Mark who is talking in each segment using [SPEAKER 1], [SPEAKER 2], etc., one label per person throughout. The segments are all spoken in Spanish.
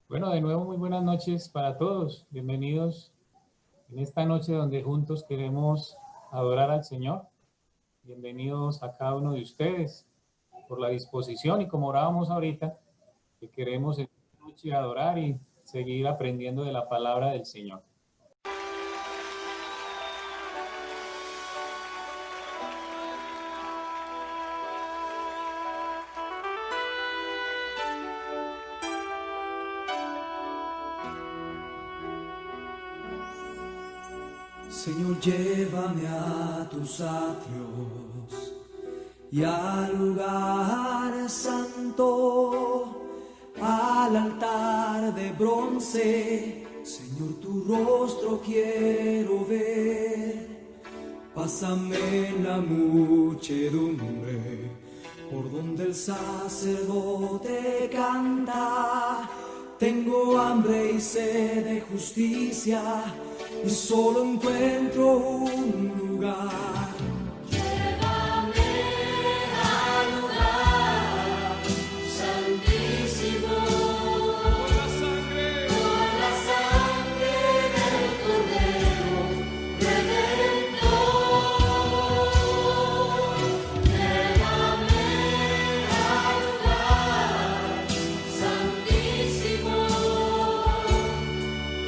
[SPEAKER 1] Bueno, de nuevo muy buenas noches para todos. Bienvenidos en esta noche donde juntos queremos adorar al Señor. Bienvenidos a cada uno de ustedes por la disposición y como orábamos ahorita, que queremos en esta noche adorar y seguir aprendiendo de la palabra del Señor.
[SPEAKER 2] Señor, llévame a tus atrios y al lugar santo, al altar de bronce. Señor, tu rostro quiero ver. Pásame en la muchedumbre, por donde el sacerdote canta. Tengo hambre y sed de justicia, y solo encuentro un lugar.
[SPEAKER 3] Llévame al lugar santísimo, por la sangre del Cordero Redentor. Llévame al lugar santísimo,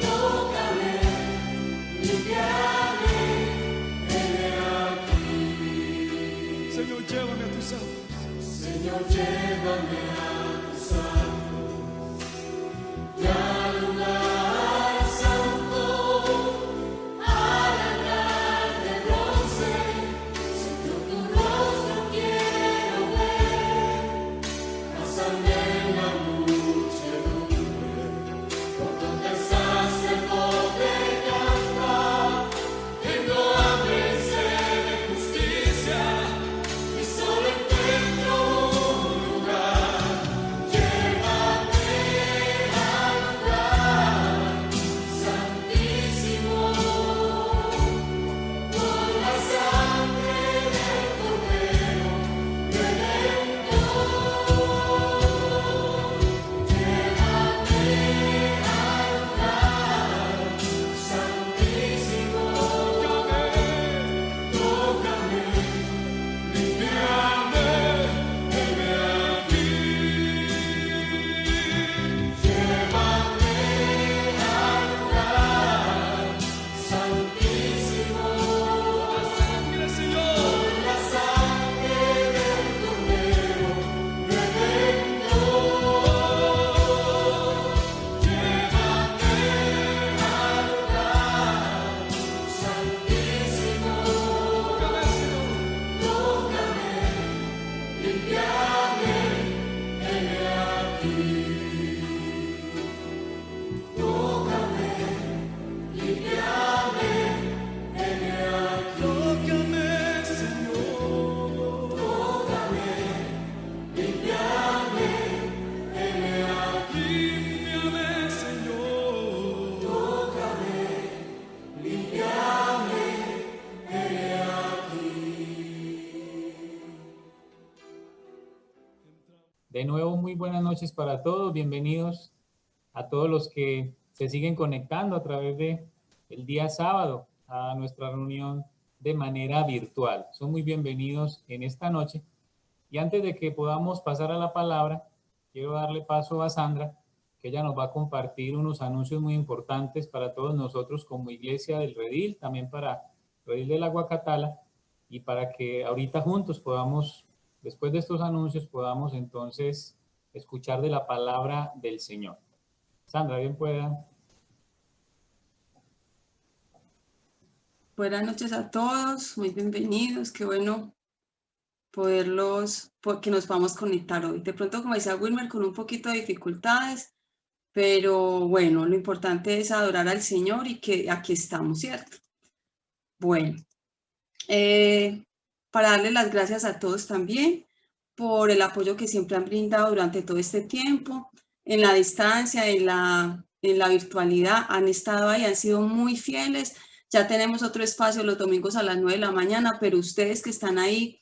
[SPEAKER 3] tócame, limpiame, heme aquí.
[SPEAKER 2] Señor, llévame a tus atrios.
[SPEAKER 3] Señor, llévame a tus atrios y al lugar santo, al altar de bronce. Señor, tu rostro quiero ver. Pásame en la muchedumbre, por donde el sacerdote canta. Tengo hambre y sed de justicia, y solo encuentro un lugar. Llévame al lugar santísimo, por la sangre del Cordero Redentor. Llévame al lugar santísimo, tócame, limpiame, heme aquí. Llévame al lugar santísimo, por la sangre, Señor, por la sangre del Cordero Redentor. Llévame al lugar santísimo, tócame, limpiame, heme aquí. Tócame, limpiame, heme aquí.
[SPEAKER 2] Tócame, Señor.
[SPEAKER 3] Tócame, limpiame, heme aquí.
[SPEAKER 2] Límpiame, Señor.
[SPEAKER 3] Tócame, limpiame, heme aquí.
[SPEAKER 1] De nuevo muy buenas noches para todos. Bienvenidos a todos los que se siguen conectando a través de el día sábado a nuestra reunión de manera virtual. Son muy bienvenidos en esta noche. Y antes de que podamos pasar a la palabra, quiero darle paso a Sandra, que ella nos va a compartir unos anuncios muy importantes para todos nosotros como Iglesia del Redil, también para Redil de la Guacatala, y para que ahorita juntos podamos, después de estos anuncios, podamos entonces escuchar de la palabra del Señor. Sandra, bien pueda.
[SPEAKER 4] Buenas noches a todos, muy bienvenidos, qué bueno que nos podamos conectar hoy. De pronto, como decía Wilmer, con un poquito de dificultades, pero bueno, lo importante es adorar al Señor y que aquí estamos, ¿cierto? Bueno, para darle las gracias a todos también por el apoyo que siempre han brindado durante todo este tiempo, en la distancia, en la virtualidad, han estado ahí, han sido muy fieles. Ya tenemos otro espacio los domingos a las 9 de la mañana, pero ustedes que están ahí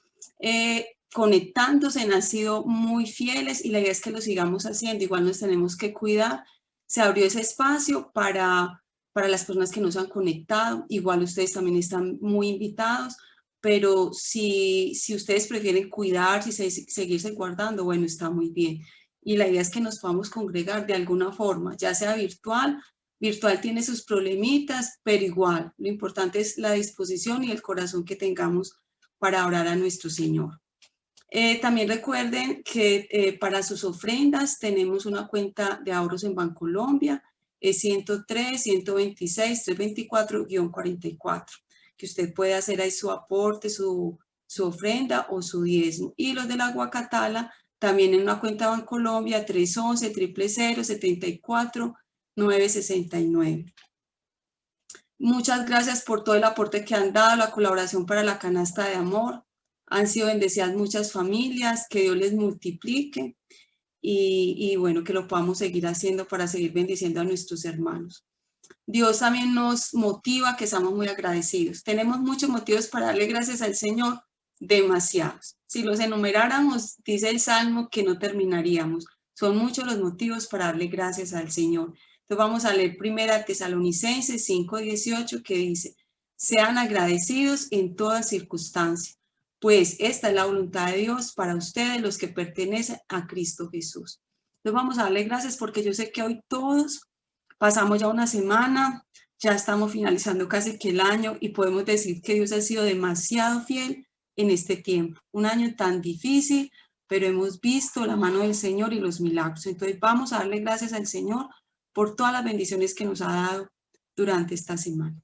[SPEAKER 4] conectándose han sido muy fieles y la idea es que lo sigamos haciendo. Igual nos tenemos que cuidar se abrió ese espacio para las personas que no se han conectado. Igual ustedes también están muy invitados, pero si ustedes prefieren cuidarse y seguirse guardando, bueno, está muy bien. Y la idea es que nos podamos congregar de alguna forma, ya sea virtual. Virtual tiene sus problemitas, pero igual, lo importante es la disposición y el corazón que tengamos para orar a nuestro Señor. También recuerden que para sus ofrendas tenemos una cuenta de ahorros en Bancolombia, es 103-126-324-44, que usted puede hacer ahí su aporte, su ofrenda o su diezmo. Y los de la Guacatala también en una cuenta de Bancolombia, 311-000-74-969. Muchas gracias por todo el aporte que han dado, la colaboración para la canasta de amor. Han sido bendecidas muchas familias, que Dios les multiplique y bueno, que lo podamos seguir haciendo para seguir bendiciendo a nuestros hermanos. Dios también nos motiva que seamos muy agradecidos. Tenemos muchos motivos para darle gracias al Señor, demasiados. Si los enumeráramos, dice el Salmo, que no terminaríamos. Son muchos los motivos para darle gracias al Señor. Entonces vamos a leer 1 Tesalonicenses 5:18, que dice: sean agradecidos en toda circunstancia, pues esta es la voluntad de Dios para ustedes, los que pertenecen a Cristo Jesús. Entonces vamos a darle gracias porque yo sé que hoy todos pasamos ya una semana, ya estamos finalizando casi que el año y podemos decir que Dios ha sido demasiado fiel en este tiempo. Un año tan difícil, pero hemos visto la mano del Señor y los milagros. Entonces vamos a darle gracias al Señor por todas las bendiciones que nos ha dado durante esta semana.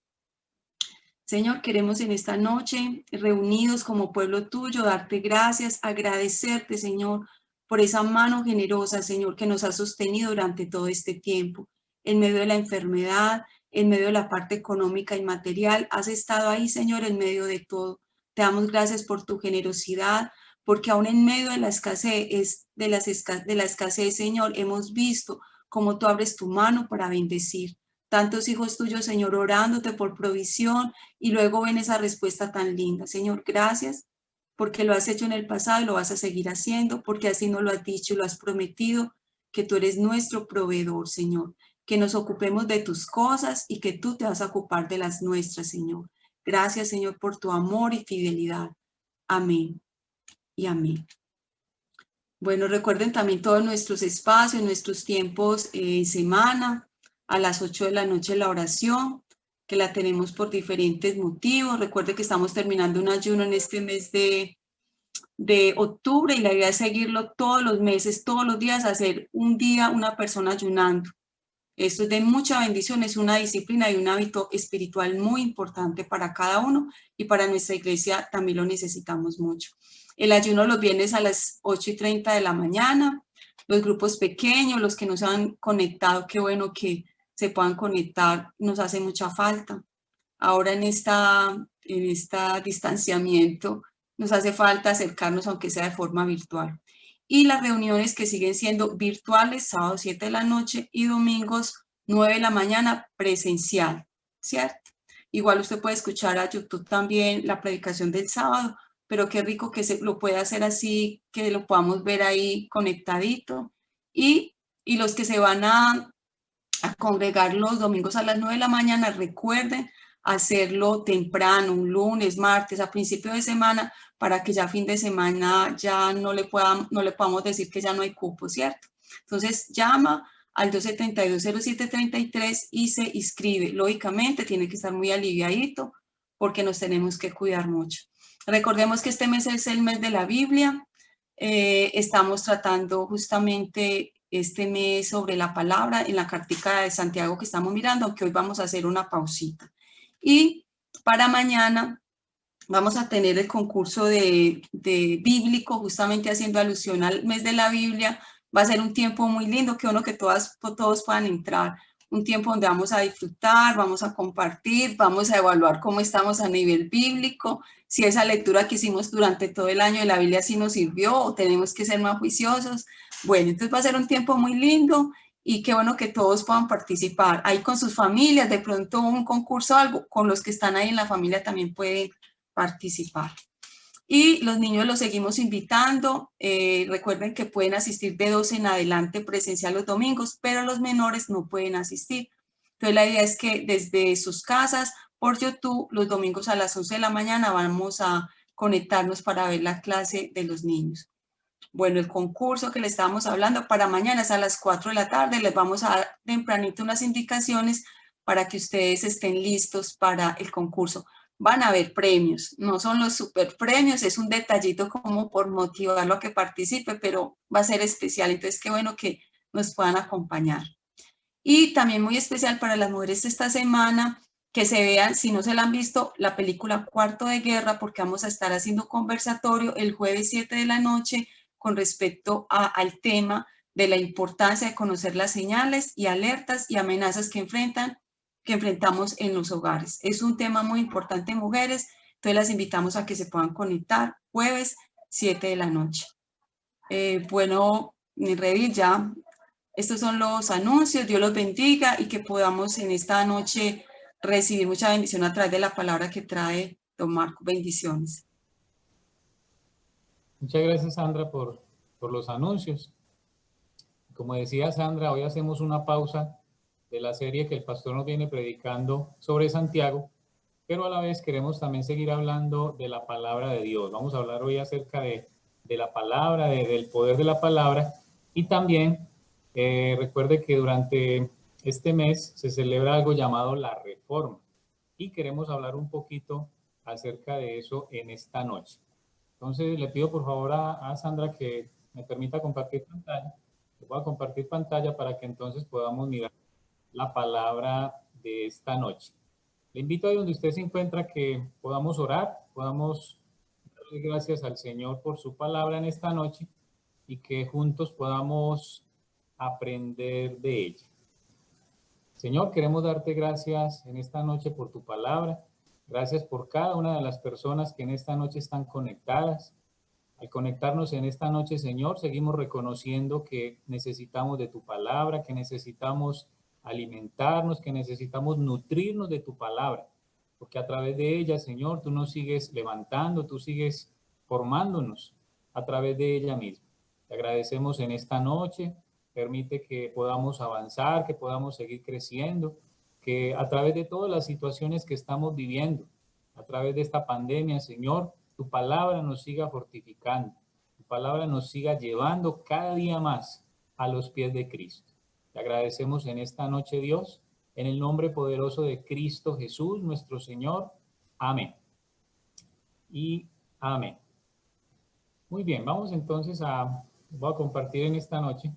[SPEAKER 4] Señor, queremos en esta noche, reunidos como pueblo tuyo, darte gracias, agradecerte, Señor, por esa mano generosa, Señor, que nos ha sostenido durante todo este tiempo. En medio de la enfermedad, en medio de la parte económica y material, has estado ahí, Señor, en medio de todo. Te damos gracias por tu generosidad, porque aún en medio de la escasez, Señor, hemos visto cómo tú abres tu mano para bendecir. Tantos hijos tuyos, Señor, orándote por provisión y luego ven esa respuesta tan linda. Señor, gracias porque lo has hecho en el pasado y lo vas a seguir haciendo, porque así nos lo has dicho y lo has prometido, que tú eres nuestro proveedor, Señor, que nos ocupemos de tus cosas y que tú te vas a ocupar de las nuestras, Señor. Gracias, Señor, por tu amor y fidelidad. Amén y amén. Bueno, recuerden también todos nuestros espacios, nuestros tiempos en semana. A las 8 de la noche la oración, que la tenemos por diferentes motivos. Recuerde que estamos terminando un ayuno en este mes de octubre y la idea es seguirlo todos los meses, todos los días, hacer un día una persona ayunando. Esto es de mucha bendición, es una disciplina y un hábito espiritual muy importante para cada uno y para nuestra iglesia también lo necesitamos mucho. El ayuno los viernes a las 8:30 de la mañana, los grupos pequeños, los que no se han conectado, qué bueno que se puedan conectar, nos hace mucha falta. Ahora en este distanciamiento nos hace falta acercarnos, aunque sea de forma virtual. Y las reuniones que siguen siendo virtuales, sábado 7 de la noche y domingos 9 de la mañana presencial, ¿cierto? Igual usted puede escuchar a YouTube también la predicación del sábado, pero qué rico que se lo pueda hacer así, que lo podamos ver ahí conectadito. Y los que se van a congregar los domingos a las 9 de la mañana, recuerden hacerlo temprano, un lunes, martes, a principio de semana, para que ya fin de semana ya no le podamos decir que ya no hay cupo, ¿cierto? Entonces llama al 272-0733 y se inscribe. Lógicamente tiene que estar muy aliviadito porque nos tenemos que cuidar mucho. Recordemos que este mes es el mes de la Biblia. Estamos tratando justamente este mes sobre la palabra en la cartica de Santiago que estamos mirando, aunque hoy vamos a hacer una pausita. Y para mañana vamos a tener el concurso de bíblico, justamente haciendo alusión al mes de la Biblia. Va a ser un tiempo muy lindo, que todos puedan entrar. Un tiempo donde vamos a disfrutar, vamos a compartir, vamos a evaluar cómo estamos a nivel bíblico, si esa lectura que hicimos durante todo el año de la Biblia sí nos sirvió o tenemos que ser más juiciosos. Bueno, entonces va a ser un tiempo muy lindo y qué bueno que todos puedan participar. Ahí con sus familias, de pronto un concurso, algo, con los que están ahí en la familia también pueden participar. Y los niños los seguimos invitando. Recuerden que pueden asistir de 12 en adelante presencial los domingos, pero los menores no pueden asistir. Entonces la idea es que desde sus casas, por YouTube, los domingos a las 11 de la mañana vamos a conectarnos para ver la clase de los niños. Bueno, el concurso que le estábamos hablando para mañana es a las 4 de la tarde. Les vamos a dar tempranito unas indicaciones para que ustedes estén listos para el concurso. Van a haber premios, no son los super premios, es un detallito como por motivarlo a que participe, pero va a ser especial. Entonces, qué bueno que nos puedan acompañar. Y también muy especial para las mujeres esta semana, que se vean, si no se la han visto, la película Cuarto de Guerra, porque vamos a estar haciendo conversatorio el jueves 7 de la noche con respecto al tema de la importancia de conocer las señales y alertas y amenazas que enfrentamos en los hogares. Es un tema muy importante en mujeres, entonces las invitamos a que se puedan conectar jueves 7 de la noche. Bueno, Revil, ya estos son los anuncios. Dios los bendiga y que podamos en esta noche recibir mucha bendición a través de la palabra que trae don Marco. Bendiciones.
[SPEAKER 1] Muchas gracias, Sandra, por los anuncios. Como decía Sandra, hoy hacemos una pausa de la serie que el pastor nos viene predicando sobre Santiago, pero a la vez queremos también seguir hablando de la palabra de Dios. Vamos a hablar hoy acerca de la palabra, del poder de la palabra, y también recuerde que durante este mes se celebra algo llamado la Reforma, y queremos hablar un poquito acerca de eso en esta noche. Entonces le pido por favor a Sandra que me permita compartir pantalla. Voy a compartir pantalla para que entonces podamos mirar la palabra de esta noche. Le invito ahí donde usted se encuentra que podamos orar, podamos darle gracias al Señor por su palabra en esta noche y que juntos podamos aprender de ella. Señor, queremos darte gracias en esta noche por tu palabra. Gracias por cada una de las personas que en esta noche están conectadas. Al conectarnos en esta noche, Señor, seguimos reconociendo que necesitamos de tu palabra, que necesitamos alimentarnos, que necesitamos nutrirnos de tu palabra, porque a través de ella, Señor, tú nos sigues levantando, tú sigues formándonos a través de ella misma. Te agradecemos en esta noche, permite que podamos avanzar, que podamos seguir creciendo, que a través de todas las situaciones que estamos viviendo, a través de esta pandemia, Señor, tu palabra nos siga fortificando, tu palabra nos siga llevando cada día más a los pies de Cristo. Te agradecemos en esta noche, Dios, en el nombre poderoso de Cristo Jesús, nuestro Señor. Amén. Y amén. Muy bien, vamos entonces voy a compartir en esta noche.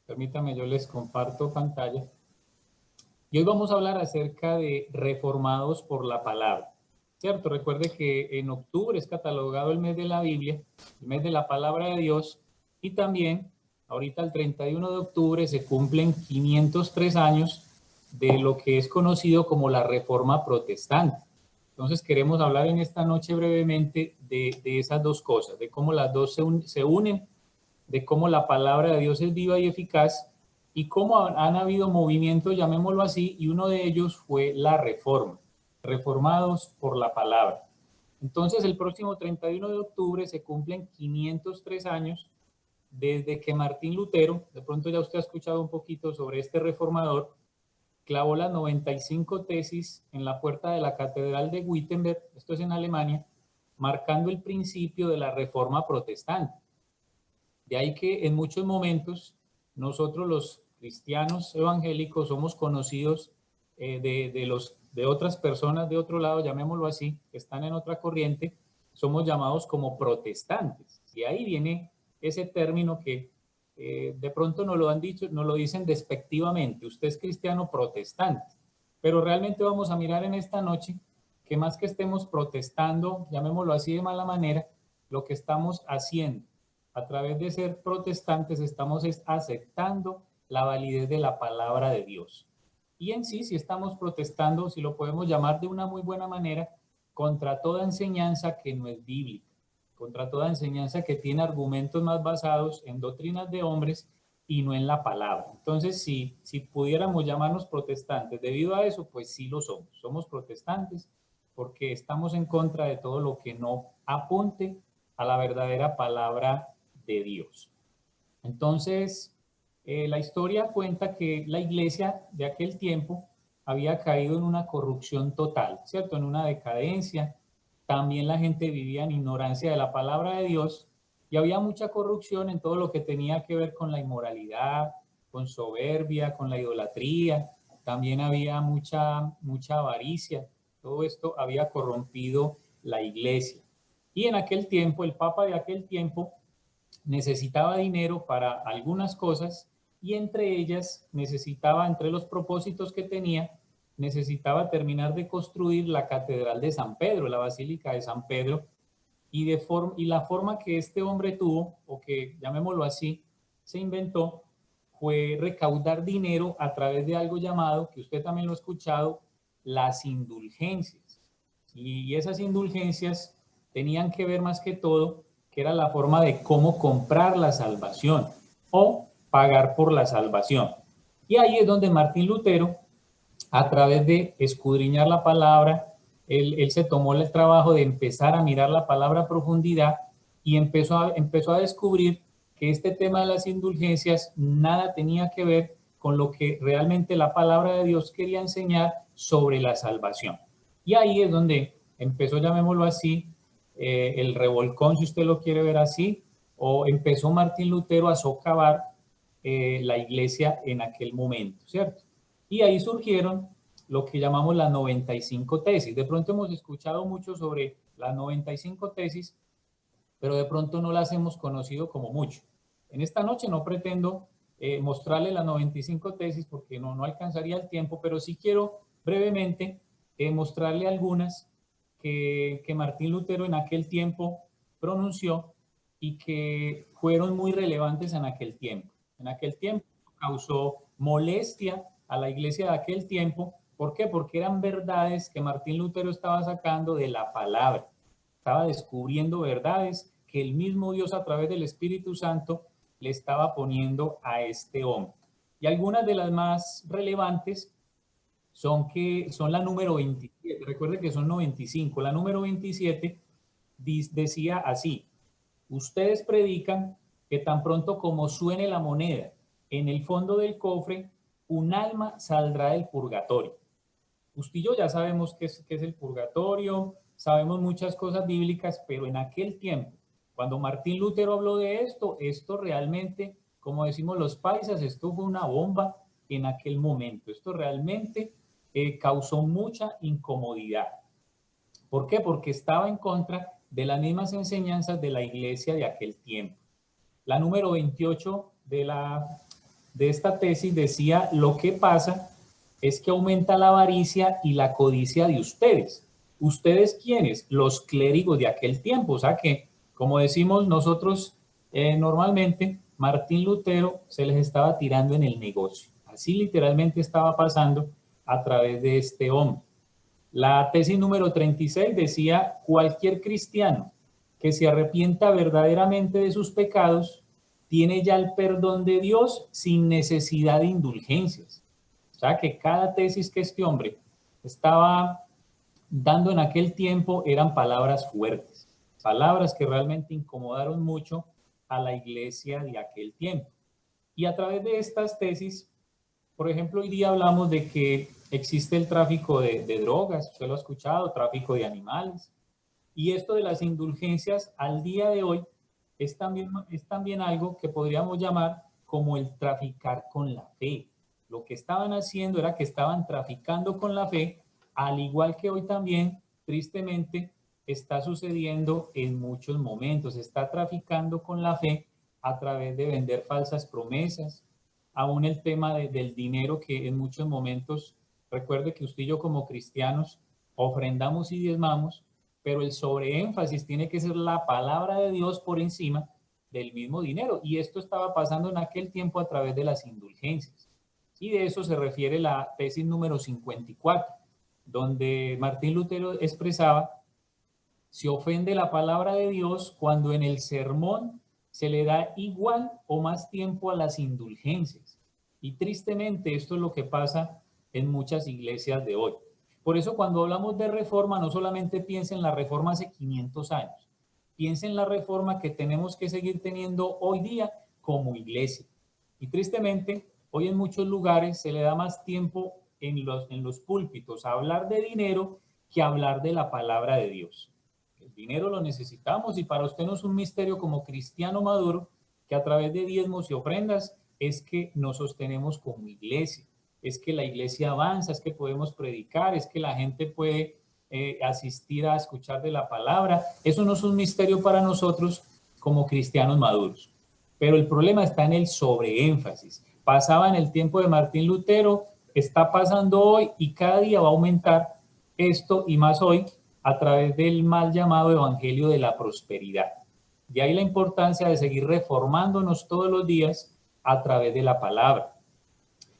[SPEAKER 1] Permítanme, yo les comparto pantalla. Y hoy vamos a hablar acerca de reformados por la palabra. ¿Cierto? Recuerde que en octubre es catalogado el mes de la Biblia, el mes de la palabra de Dios, y también ahorita el 31 de octubre se cumplen 503 años de lo que es conocido como la Reforma Protestante. Entonces queremos hablar en esta noche brevemente de esas dos cosas, de cómo las dos se unen, de cómo la palabra de Dios es viva y eficaz, y cómo han habido movimientos, llamémoslo así, y uno de ellos fue la Reforma. Reformados por la palabra. Entonces, el próximo 31 de octubre se cumplen 503 años desde que Martín Lutero, de pronto ya usted ha escuchado un poquito sobre este reformador, clavó las 95 tesis en la puerta de la Catedral de Wittenberg, esto es en Alemania, marcando el principio de la Reforma Protestante. De ahí que en muchos momentos nosotros los cristianos evangélicos somos conocidos de otras personas de otro lado, llamémoslo así, que están en otra corriente, somos llamados como protestantes. Y ahí viene ese término que de pronto nos lo han dicho, nos lo dicen despectivamente, usted es cristiano protestante. Pero realmente vamos a mirar en esta noche que más que estemos protestando, llamémoslo así de mala manera, lo que estamos haciendo a través de ser protestantes estamos aceptando la validez de la palabra de Dios. Y en sí, si estamos protestando, si lo podemos llamar de una muy buena manera, contra toda enseñanza que no es bíblica, contra toda enseñanza que tiene argumentos más basados en doctrinas de hombres y no en la palabra. Entonces, si pudiéramos llamarnos protestantes debido a eso, pues sí lo somos. Somos protestantes porque estamos en contra de todo lo que no apunte a la verdadera palabra de Dios. Entonces, la historia cuenta que la iglesia de aquel tiempo había caído en una corrupción total, ¿cierto? En una decadencia. También la gente vivía en ignorancia de la palabra de Dios y había mucha corrupción en todo lo que tenía que ver con la inmoralidad, con soberbia, con la idolatría. También había mucha avaricia. Todo esto había corrompido la iglesia. Y en aquel tiempo, el papa de aquel tiempo necesitaba dinero para algunas cosas y entre ellas necesitaba, entre los propósitos que tenía, necesitaba terminar de construir la catedral de San Pedro, la basílica de San Pedro, y la forma que este hombre tuvo, o que llamémoslo así, se inventó, fue recaudar dinero a través de algo llamado, que usted también lo ha escuchado, las indulgencias. Y esas indulgencias tenían que ver más que todo, que era la forma de cómo comprar la salvación o pagar por la salvación. Y ahí es donde Martín Lutero, a través de escudriñar la palabra, él se tomó el trabajo de empezar a mirar la palabra a profundidad y empezó a descubrir que este tema de las indulgencias nada tenía que ver con lo que realmente la palabra de Dios quería enseñar sobre la salvación. Y ahí es donde empezó, llamémoslo así, el revolcón, si usted lo quiere ver así, o empezó Martín Lutero a socavar la iglesia en aquel momento, ¿cierto? Y ahí surgieron lo que llamamos las 95 tesis. De pronto hemos escuchado mucho sobre las 95 tesis, pero de pronto no las hemos conocido como mucho. En esta noche no pretendo mostrarle las 95 tesis porque no alcanzaría el tiempo, pero sí quiero brevemente mostrarle algunas que Martín Lutero en aquel tiempo pronunció y que fueron muy relevantes en aquel tiempo. En aquel tiempo causó molestia a la iglesia de aquel tiempo. ¿Por qué? Porque eran verdades que Martín Lutero estaba sacando de la palabra. Estaba descubriendo verdades que el mismo Dios a través del Espíritu Santo le estaba poniendo a este hombre. Y algunas de las más relevantes son la número 27. Recuerde que son 95. La número 27 decía así: ustedes predican que tan pronto como suene la moneda en el fondo del cofre, un alma saldrá del purgatorio. Usted y yo ya sabemos qué es el purgatorio, sabemos muchas cosas bíblicas, pero en aquel tiempo, cuando Martín Lutero habló de esto realmente, como decimos los paisas, esto fue una bomba en aquel momento. Esto realmente causó mucha incomodidad. ¿Por qué? Porque estaba en contra de las mismas enseñanzas de la iglesia de aquel tiempo. La número 28 de esta tesis decía: lo que pasa es que aumenta la avaricia y la codicia de ustedes. ¿Ustedes quiénes? Los clérigos de aquel tiempo. O sea que, como decimos nosotros normalmente, Martín Lutero se les estaba tirando en el negocio. Así literalmente estaba pasando a través de este hombre. La tesis número 36 decía: cualquier cristiano que se arrepienta verdaderamente de sus pecados tiene ya el perdón de Dios sin necesidad de indulgencias. O sea que cada tesis que este hombre estaba dando en aquel tiempo eran palabras fuertes, palabras que realmente incomodaron mucho a la iglesia de aquel tiempo. Y a través de estas tesis, por ejemplo, hoy día hablamos de que existe el tráfico de drogas, usted lo ha escuchado, tráfico de animales. Y esto de las indulgencias al día de hoy es también algo que podríamos llamar como el traficar con la fe. Lo que estaban haciendo era que estaban traficando con la fe, al igual que hoy también, tristemente, está sucediendo en muchos momentos. Se está traficando con la fe a través de vender falsas promesas. Aún el tema del dinero, que en muchos momentos, recuerde que usted y yo como cristianos ofrendamos y diezmamos, pero el sobreénfasis tiene que ser la palabra de Dios por encima del mismo dinero. Y esto estaba pasando en aquel tiempo a través de las indulgencias. Y de eso se refiere la tesis número 54, donde Martín Lutero expresaba: se ofende la palabra de Dios cuando en el sermón se le da igual o más tiempo a las indulgencias. Y tristemente esto es lo que pasa en muchas iglesias de hoy. Por eso cuando hablamos de reforma, no solamente piensa en la reforma hace 500 años, piensa en la reforma que tenemos que seguir teniendo hoy día como iglesia. Y tristemente, hoy en muchos lugares se le da más tiempo en los púlpitos a hablar de dinero que a hablar de la palabra de Dios. El dinero lo necesitamos y para usted no es un misterio como cristiano maduro que a través de diezmos y ofrendas es que nos sostenemos como iglesia, es que la iglesia avanza, es que podemos predicar, es que la gente puede asistir a escuchar de la palabra. Eso no es un misterio para nosotros como cristianos maduros. Pero el problema está en el sobreénfasis. Pasaba en el tiempo de Martín Lutero, está pasando hoy y cada día va a aumentar esto y más hoy a través del mal llamado evangelio de la prosperidad. De ahí la importancia de seguir reformándonos todos los días a través de la palabra.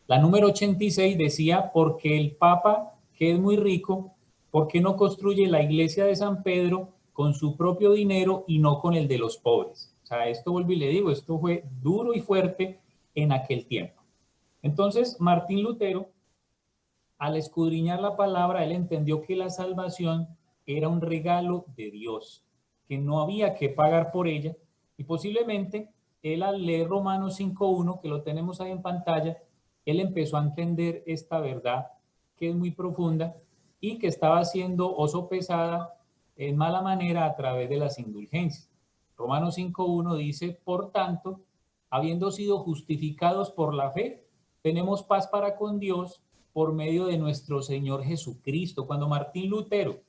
[SPEAKER 1] La número 86 decía, porque el Papa, que es muy rico, ¿por qué no construye la iglesia de San Pedro con su propio dinero y no con el de los pobres? O sea, esto vuelvo y le digo, esto fue duro y fuerte en aquel tiempo. Entonces, Martín Lutero, al escudriñar la palabra, él entendió que la salvación era un regalo de Dios, que no había que pagar por ella, y posiblemente él al leer Romanos 5.1, que lo tenemos ahí en pantalla, él empezó a entender esta verdad que es muy profunda y que estaba siendo o sopesada en mala manera a través de las indulgencias. Romanos 5.1 dice, por tanto, habiendo sido justificados por la fe, tenemos paz para con Dios por medio de nuestro Señor Jesucristo. Cuando Martín Lutero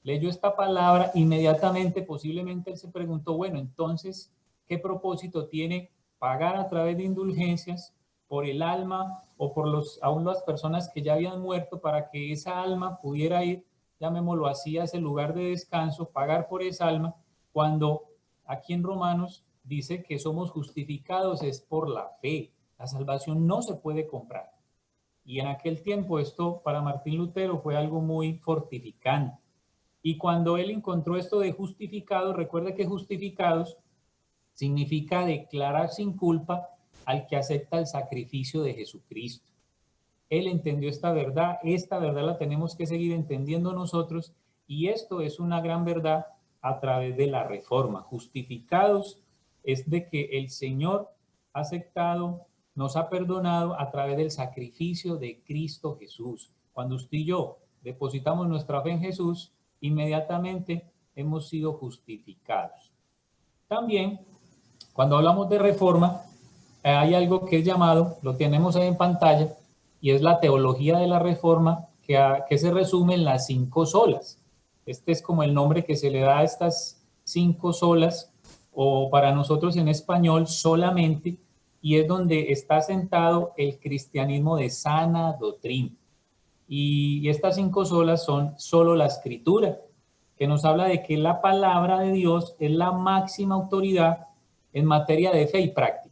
[SPEAKER 1] leyó esta palabra, inmediatamente, posiblemente él se preguntó, bueno, entonces, ¿qué propósito tiene pagar a través de indulgencias por el alma o por aún las personas que ya habían muerto para que esa alma pudiera ir, llamémoslo así, a ese lugar de descanso, pagar por esa alma, cuando aquí en Romanos dice que somos justificados es por la fe? La salvación no se puede comprar. Y en aquel tiempo esto para Martín Lutero fue algo muy fortificante. Y cuando él encontró esto de justificados, recuerde que justificados significa declarar sin culpa al que acepta el sacrificio de Jesucristo. Él entendió esta verdad la tenemos que seguir entendiendo nosotros, y esto es una gran verdad a través de la reforma. Justificados es de que el Señor ha aceptado, nos ha perdonado a través del sacrificio de Cristo Jesús. Cuando usted y yo depositamos nuestra fe en Jesús, inmediatamente hemos sido justificados. También, cuando hablamos de reforma, hay algo que es llamado, lo tenemos ahí en pantalla, y es la teología de la reforma, que se resume en las 5 solas. Este es como el nombre que se le da a estas 5 solas, o para nosotros en español, solamente, y es donde está sentado el cristianismo de sana doctrina. Y estas 5 solas son solo la Escritura, que nos habla de que la palabra de Dios es la máxima autoridad en materia de fe y práctica.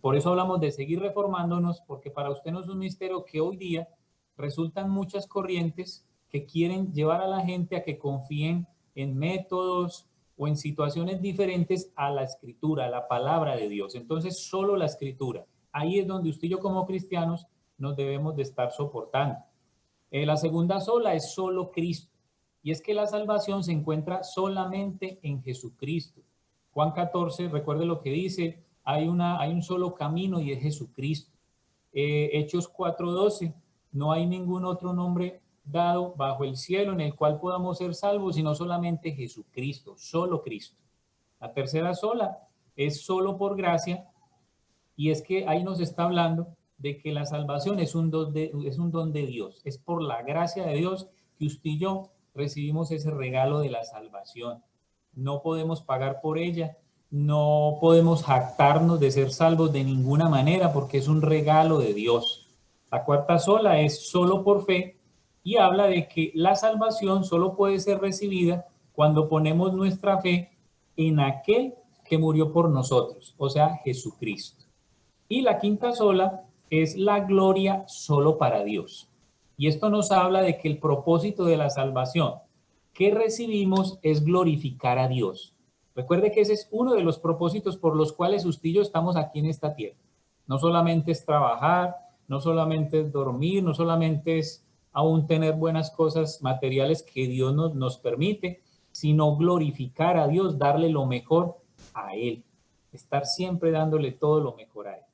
[SPEAKER 1] Por eso hablamos de seguir reformándonos, porque para usted no es un misterio que hoy día resultan muchas corrientes que quieren llevar a la gente a que confíen en métodos o en situaciones diferentes a la Escritura, a la palabra de Dios. Entonces, solo la Escritura. Ahí es donde usted y yo como cristianos nos debemos de estar soportando. La segunda sola es solo Cristo. Y es que la salvación se encuentra solamente en Jesucristo. Juan 14, recuerde lo que dice, hay un solo camino y es Jesucristo. Hechos 4:12, no hay ningún otro nombre dado bajo el cielo en el cual podamos ser salvos, sino solamente Jesucristo, solo Cristo. La tercera sola es solo por gracia, y es que ahí nos está hablando de que la salvación es un don de Dios, es por la gracia de Dios que usted y yo recibimos ese regalo de la salvación. No podemos pagar por ella, no podemos jactarnos de ser salvos de ninguna manera porque es un regalo de Dios. La cuarta sola es solo por fe y habla de que la salvación solo puede ser recibida cuando ponemos nuestra fe en aquel que murió por nosotros, o sea, Jesucristo. Y la quinta sola es la gloria solo para Dios. Y esto nos habla de que el propósito de la salvación que recibimos es glorificar a Dios. Recuerde que ese es uno de los propósitos por los cuales usted y yo estamos aquí en esta tierra. No solamente es trabajar, no solamente es dormir, no solamente es aún tener buenas cosas materiales que Dios nos permite, sino glorificar a Dios, darle lo mejor a Él, estar siempre dándole todo lo mejor a Él.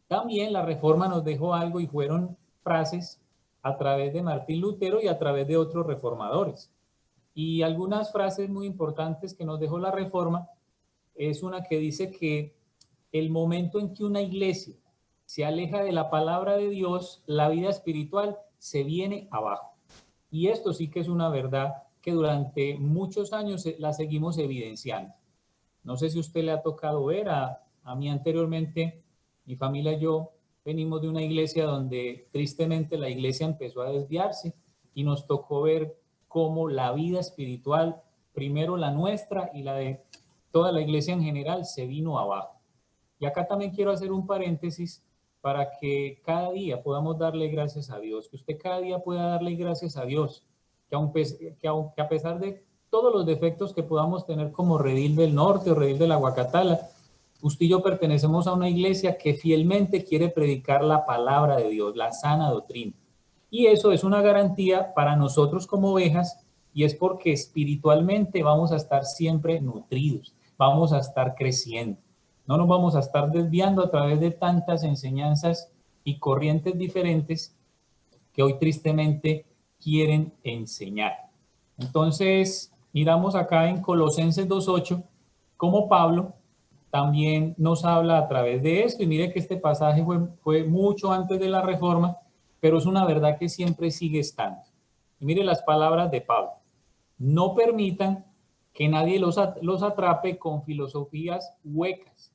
[SPEAKER 1] También la Reforma nos dejó algo y fueron frases a través de Martín Lutero y a través de otros reformadores. Y algunas frases muy importantes que nos dejó la Reforma es una que dice que el momento en que una iglesia se aleja de la palabra de Dios, la vida espiritual se viene abajo. Y esto sí que es una verdad que durante muchos años la seguimos evidenciando. No sé si a usted le ha tocado ver, a mí anteriormente, mi familia y yo venimos de una iglesia donde tristemente la iglesia empezó a desviarse y nos tocó ver cómo la vida espiritual, primero la nuestra y la de toda la iglesia en general, se vino abajo. Y acá también quiero hacer un paréntesis para que cada día podamos darle gracias a Dios, que usted cada día pueda darle gracias a Dios, que a pesar de todos los defectos que podamos tener como Redil del Norte o Redil de la Guacatala, usted y yo pertenecemos a una iglesia que fielmente quiere predicar la palabra de Dios, la sana doctrina. Y eso es una garantía para nosotros como ovejas, y es porque espiritualmente vamos a estar siempre nutridos, vamos a estar creciendo. No nos vamos a estar desviando a través de tantas enseñanzas y corrientes diferentes que hoy tristemente quieren enseñar. Entonces, miramos acá en Colosenses 2:8, cómo Pablo también nos habla a través de esto. Y mire que este pasaje fue mucho antes de la Reforma, pero es una verdad que siempre sigue estando. Y mire las palabras de Pablo. No permitan que nadie los atrape con filosofías huecas.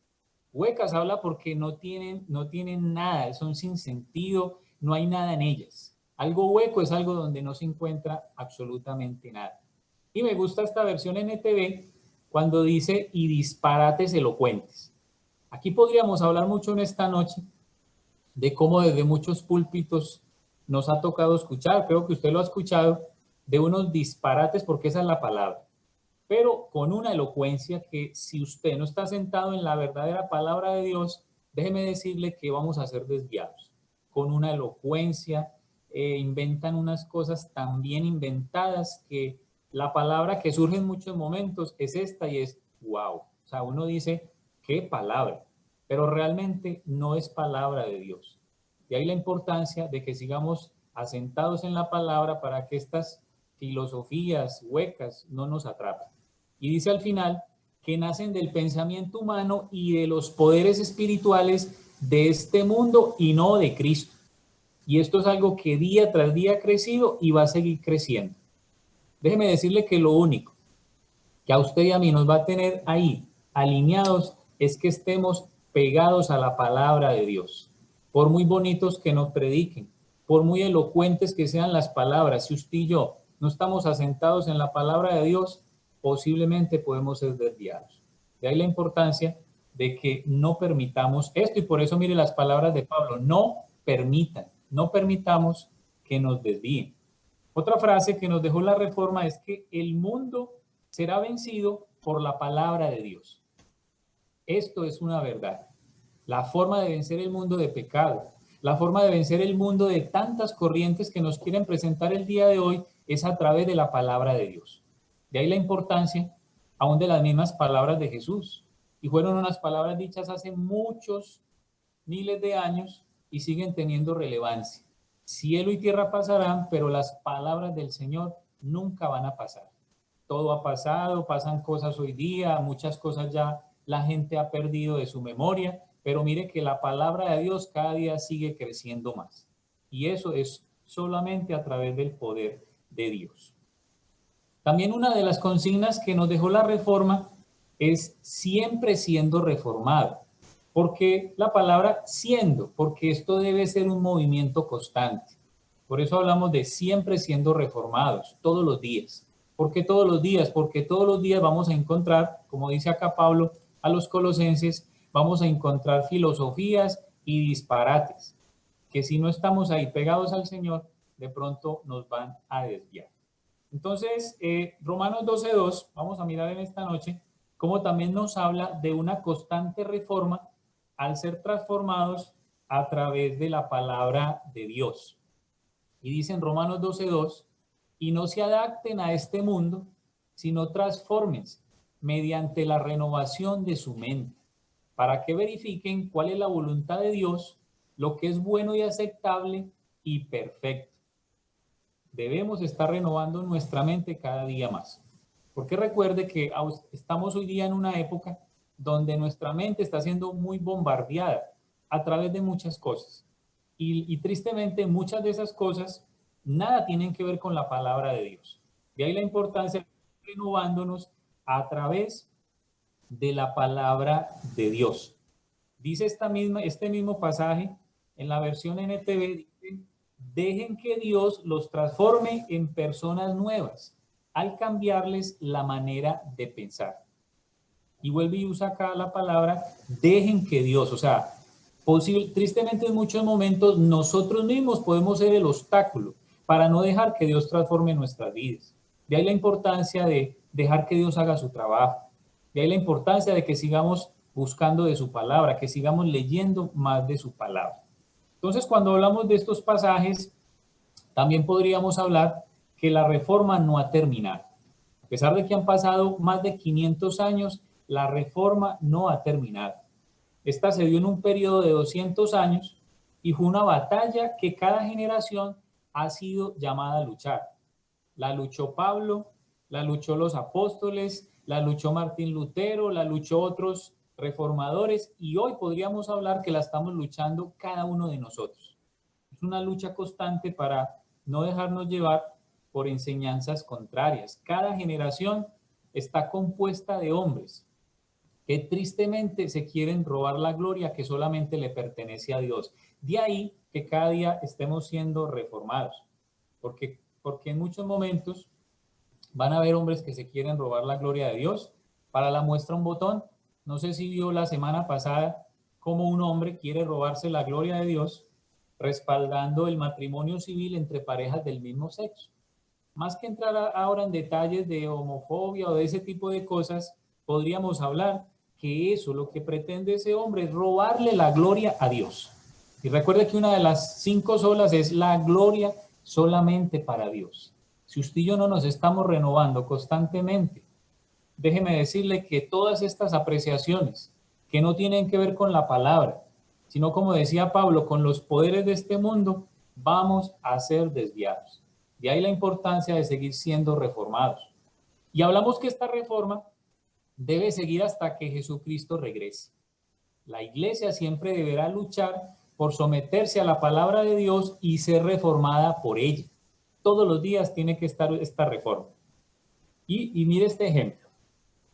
[SPEAKER 1] Huecas habla porque no tienen nada, son sin sentido, no hay nada en ellas. Algo hueco es algo donde no se encuentra absolutamente nada. Y me gusta esta versión NTV cuando dice y disparates elocuentes. Aquí podríamos hablar mucho en esta noche de cómo desde muchos púlpitos nos ha tocado escuchar, creo que usted lo ha escuchado, de unos disparates, porque esa es la palabra, pero con una elocuencia que si usted no está sentado en la verdadera palabra de Dios, déjeme decirle que vamos a ser desviados. Con una elocuencia, inventan unas cosas tan bien inventadas que la palabra que surge en muchos momentos es esta y es wow. O sea, uno dice, ¿qué palabra? Pero realmente no es palabra de Dios. Y ahí la importancia de que sigamos asentados en la palabra para que estas filosofías huecas no nos atrapen. Y dice al final que nacen del pensamiento humano y de los poderes espirituales de este mundo y no de Cristo. Y esto es algo que día tras día ha crecido y va a seguir creciendo. Déjeme decirle que lo único que a usted y a mí nos va a tener ahí alineados es que estemos pegados a la palabra de Dios. Por muy bonitos que nos prediquen, por muy elocuentes que sean las palabras, si usted y yo no estamos asentados en la palabra de Dios, posiblemente podemos ser desviados. De ahí la importancia de que no permitamos esto, y por eso mire las palabras de Pablo, no permitamos que nos desvíen. Otra frase que nos dejó la Reforma es que el mundo será vencido por la palabra de Dios. Esto es una verdad. La forma de vencer el mundo de pecado, la forma de vencer el mundo de tantas corrientes que nos quieren presentar el día de hoy es a través de la palabra de Dios. De ahí la importancia aún de las mismas palabras de Jesús. Y fueron unas palabras dichas hace muchos miles de años y siguen teniendo relevancia. Cielo y tierra pasarán, pero las palabras del Señor nunca van a pasar. Todo ha pasado, pasan cosas hoy día, muchas cosas ya la gente ha perdido de su memoria, pero mire que la palabra de Dios cada día sigue creciendo más. Y eso es solamente a través del poder de Dios. También una de las consignas que nos dejó la Reforma es siempre siendo reformado. Porque la palabra siendo, porque esto debe ser un movimiento constante. Por eso hablamos de siempre siendo reformados, todos los días. ¿Por qué todos los días? Porque todos los días vamos a encontrar, como dice acá Pablo a los colosenses, vamos a encontrar filosofías y disparates, que si no estamos ahí pegados al Señor, de pronto nos van a desviar. Entonces, Romanos 12:2, vamos a mirar en esta noche, cómo también nos habla de una constante reforma al ser transformados a través de la palabra de Dios. Y dice en Romanos 12:2, y no se adapten a este mundo, sino transfórmense mediante la renovación de su mente, para que verifiquen cuál es la voluntad de Dios, lo que es bueno y aceptable y perfecto. Debemos estar renovando nuestra mente cada día más. Porque recuerde que estamos hoy día en una época donde nuestra mente está siendo muy bombardeada a través de muchas cosas. Y tristemente muchas de esas cosas nada tienen que ver con la palabra de Dios. De ahí la importancia de renovándonos a través de la palabra de Dios. Dice este mismo pasaje en la versión NTV, dice, dejen que Dios los transforme en personas nuevas al cambiarles la manera de pensar. Y vuelve y usa acá la palabra, dejen que Dios, o sea, tristemente en muchos momentos nosotros mismos podemos ser el obstáculo para no dejar que Dios transforme nuestras vidas. De ahí la importancia de dejar que Dios haga su trabajo. De ahí la importancia de que sigamos buscando de su palabra, que sigamos leyendo más de su palabra. Entonces, cuando hablamos de estos pasajes, también podríamos hablar que la reforma no ha terminado. A pesar de que han pasado más de 500 años, la reforma no ha terminado. Esta se dio en un periodo de 200 años y fue una batalla que cada generación ha sido llamada a luchar. La luchó Pablo, la luchó los apóstoles, la luchó Martín Lutero, la luchó otros reformadores y hoy podríamos hablar que la estamos luchando cada uno de nosotros. Es una lucha constante para no dejarnos llevar por enseñanzas contrarias. Cada generación está compuesta de hombres que tristemente se quieren robar la gloria que solamente le pertenece a Dios. De ahí que cada día estemos siendo reformados, porque en muchos momentos van a haber hombres que se quieren robar la gloria de Dios. Para la muestra un botón, no sé si vio la semana pasada cómo un hombre quiere robarse la gloria de Dios respaldando el matrimonio civil entre parejas del mismo sexo. Más que entrar ahora en detalles de homofobia o de ese tipo de cosas, podríamos hablar que eso, lo que pretende ese hombre es robarle la gloria a Dios. Y recuerde que una de las 5 solas es la gloria solamente para Dios. Si usted y yo no nos estamos renovando constantemente, déjeme decirle que todas estas apreciaciones que no tienen que ver con la palabra, sino como decía Pablo, con los poderes de este mundo, vamos a ser desviados. De ahí la importancia de seguir siendo reformados. Y hablamos que esta reforma debe seguir hasta que Jesucristo regrese. La iglesia siempre deberá luchar por someterse a la palabra de Dios y ser reformada por ella. Todos los días tiene que estar esta reforma. Y mire este ejemplo.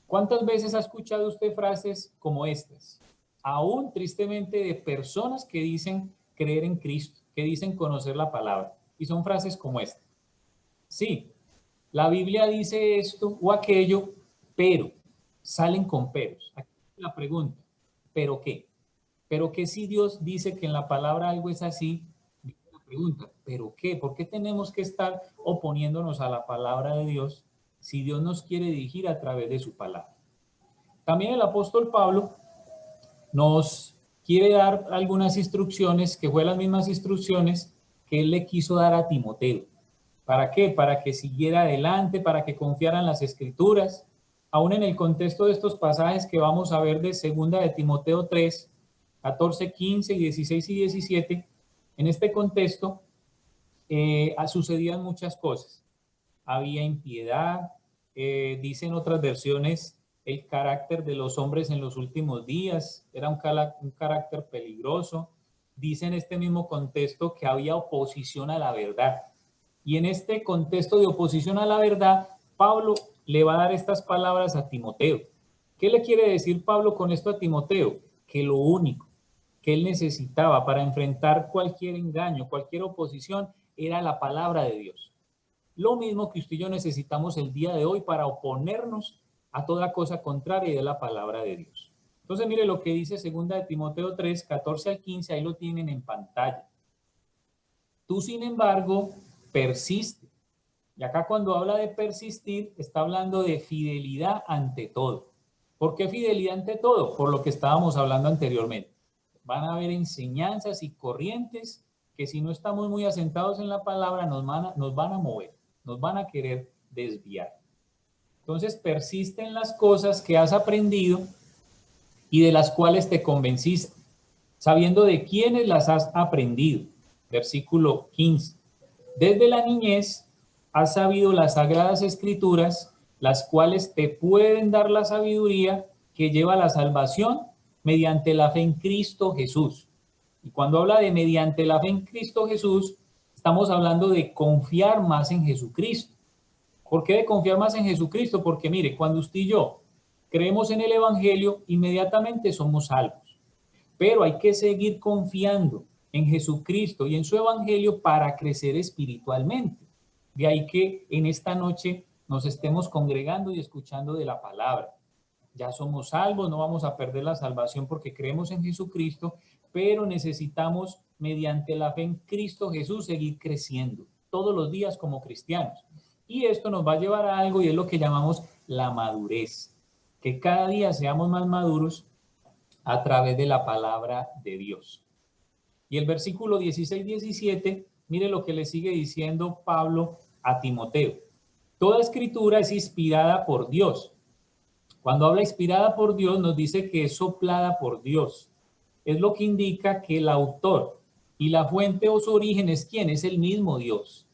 [SPEAKER 1] ¿Cuántas veces ha escuchado usted frases como estas? Aún tristemente de personas que dicen creer en Cristo, que dicen conocer la palabra. Y son frases como esta. Sí, la Biblia dice esto o aquello, pero salen con peros. Aquí la pregunta, ¿pero qué? ¿Pero qué si Dios dice que en la palabra algo es así? La pregunta, ¿pero qué? ¿Por qué tenemos que estar oponiéndonos a la palabra de Dios si Dios nos quiere dirigir a través de su palabra? También el apóstol Pablo nos quiere dar algunas instrucciones, que fue las mismas instrucciones que él le quiso dar a Timoteo. ¿Para qué? Para que siguiera adelante, para que confiara en las Escrituras. Aún en el contexto de estos pasajes que vamos a ver de 2 de Timoteo 3, 14, 15, 16 y 17, en este contexto sucedían muchas cosas. Había impiedad, dicen otras versiones, el carácter de los hombres en los últimos días, era un carácter peligroso. Dice en este mismo contexto que había oposición a la verdad. Y en este contexto de oposición a la verdad, Pablo le va a dar estas palabras a Timoteo. ¿Qué le quiere decir Pablo con esto a Timoteo? Que lo único que él necesitaba para enfrentar cualquier engaño, cualquier oposición, era la palabra de Dios. Lo mismo que usted y yo necesitamos el día de hoy para oponernos a toda cosa contraria de la palabra de Dios. Entonces, mire lo que dice 2 de Timoteo 3, 14 al 15, ahí lo tienen en pantalla. Tú, sin embargo, persiste. Y acá cuando habla de persistir, está hablando de fidelidad ante todo. ¿Por qué fidelidad ante todo? Por lo que estábamos hablando anteriormente. Van a haber enseñanzas y corrientes que si no estamos muy asentados en la palabra nos van a mover, nos van a querer desviar. Entonces persiste en las cosas que has aprendido y de las cuales te convenciste, sabiendo de quiénes las has aprendido. Versículo 15. Desde la niñez has sabido las sagradas escrituras, las cuales te pueden dar la sabiduría que lleva a la salvación mediante la fe en Cristo Jesús. Y cuando habla de mediante la fe en Cristo Jesús, estamos hablando de confiar más en Jesucristo. ¿Por qué de confiar más en Jesucristo? Porque mire, cuando usted y yo creemos en el Evangelio, inmediatamente somos salvos. Pero hay que seguir confiando en Jesucristo y en su Evangelio para crecer espiritualmente. De ahí que en esta noche nos estemos congregando y escuchando de la palabra. Ya somos salvos, no vamos a perder la salvación porque creemos en Jesucristo, pero necesitamos, mediante la fe en Cristo Jesús, seguir creciendo todos los días como cristianos. Y esto nos va a llevar a algo y es lo que llamamos la madurez. Que cada día seamos más maduros a través de la palabra de Dios. Y el versículo 16-17, mire lo que le sigue diciendo Pablo a Timoteo. Toda escritura es inspirada por Dios. Cuando habla inspirada por Dios, nos dice que es soplada por Dios. Es lo que indica que el autor y la fuente o su origen es ¿quién? Es el mismo Dios.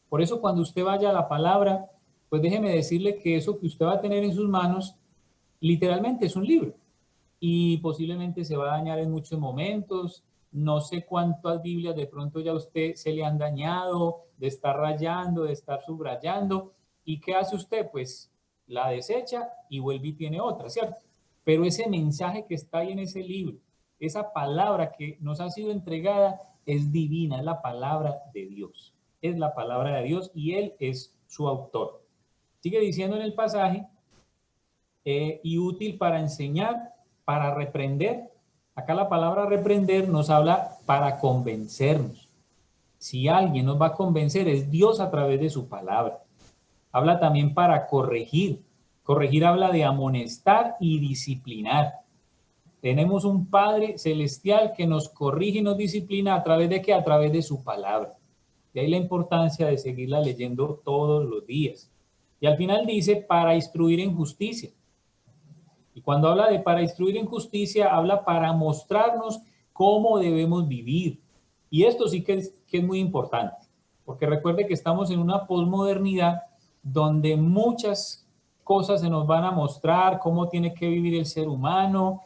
[SPEAKER 1] Por eso cuando usted vaya a la palabra, pues déjeme decirle que eso que usted va a tener en sus manos, literalmente es un libro. Y posiblemente se va a dañar en muchos momentos. No sé cuántas Biblias de pronto ya a usted se le han dañado, de estar rayando, de estar subrayando. ¿Y qué hace usted? Pues la desecha y vuelve y tiene otra, ¿cierto? Pero ese mensaje que está ahí en ese libro, esa palabra que nos ha sido entregada, es divina, es la palabra de Dios. Es la palabra de Dios y Él es su autor. Sigue diciendo en el pasaje, y útil para enseñar, para reprender. Acá la palabra reprender nos habla para convencernos. Si alguien nos va a convencer, es Dios a través de su palabra. Habla también para corregir. Corregir habla de amonestar y disciplinar. Tenemos un Padre celestial que nos corrige y nos disciplina a través de ¿qué? A través de su palabra. De ahí la importancia de seguirla leyendo todos los días. Y al final dice para instruir en justicia. Y cuando habla de para instruir en justicia, habla para mostrarnos cómo debemos vivir. Y esto sí que es muy importante, porque recuerde que estamos en una posmodernidad donde muchas cosas se nos van a mostrar, cómo tiene que vivir el ser humano,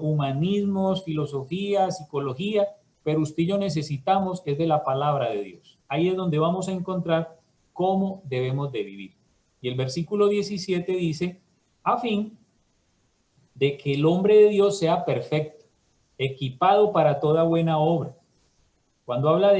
[SPEAKER 1] humanismos, filosofía, psicología, pero usted y yo necesitamos es de la palabra de Dios. Ahí es donde vamos a encontrar cómo debemos de vivir. Y el versículo 17 dice, a fin de que el hombre de Dios sea perfecto, equipado para toda buena obra. Cuando habla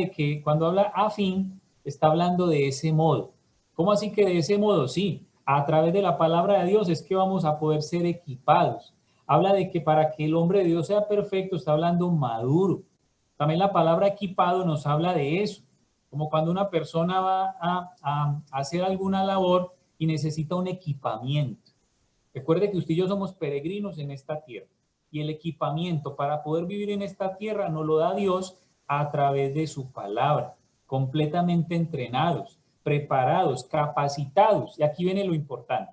[SPEAKER 1] a fin, está hablando de ese modo. ¿Cómo así que de ese modo? Sí, a través de la palabra de Dios es que vamos a poder ser equipados. Habla de que para que el hombre de Dios sea perfecto, está hablando maduro. También la palabra equipado nos habla de eso, como cuando una persona va a hacer alguna labor y necesita un equipamiento. Recuerde que usted y yo somos peregrinos en esta tierra y el equipamiento para poder vivir en esta tierra nos lo da Dios a través de su palabra, completamente entrenados, preparados, capacitados. Y aquí viene lo importante.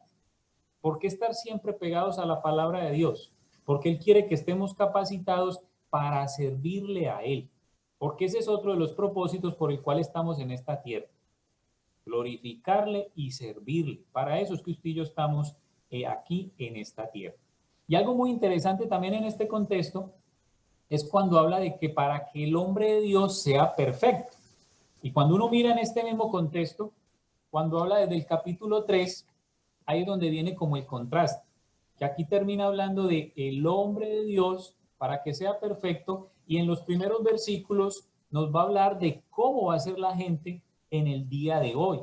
[SPEAKER 1] ¿Por qué estar siempre pegados a la palabra de Dios? Porque Él quiere que estemos capacitados para servirle a Él. Porque ese es otro de los propósitos por el cual estamos en esta tierra. Glorificarle y servirle. Para eso es que usted y yo estamos aquí en esta tierra. Y algo muy interesante también en este contexto es cuando habla de que para que el hombre de Dios sea perfecto. Y cuando uno mira en este mismo contexto, cuando habla desde el capítulo 3, ahí es donde viene como el contraste, que aquí termina hablando de el hombre de Dios para que sea perfecto, y en los primeros versículos nos va a hablar de cómo va a ser la gente en el día de hoy,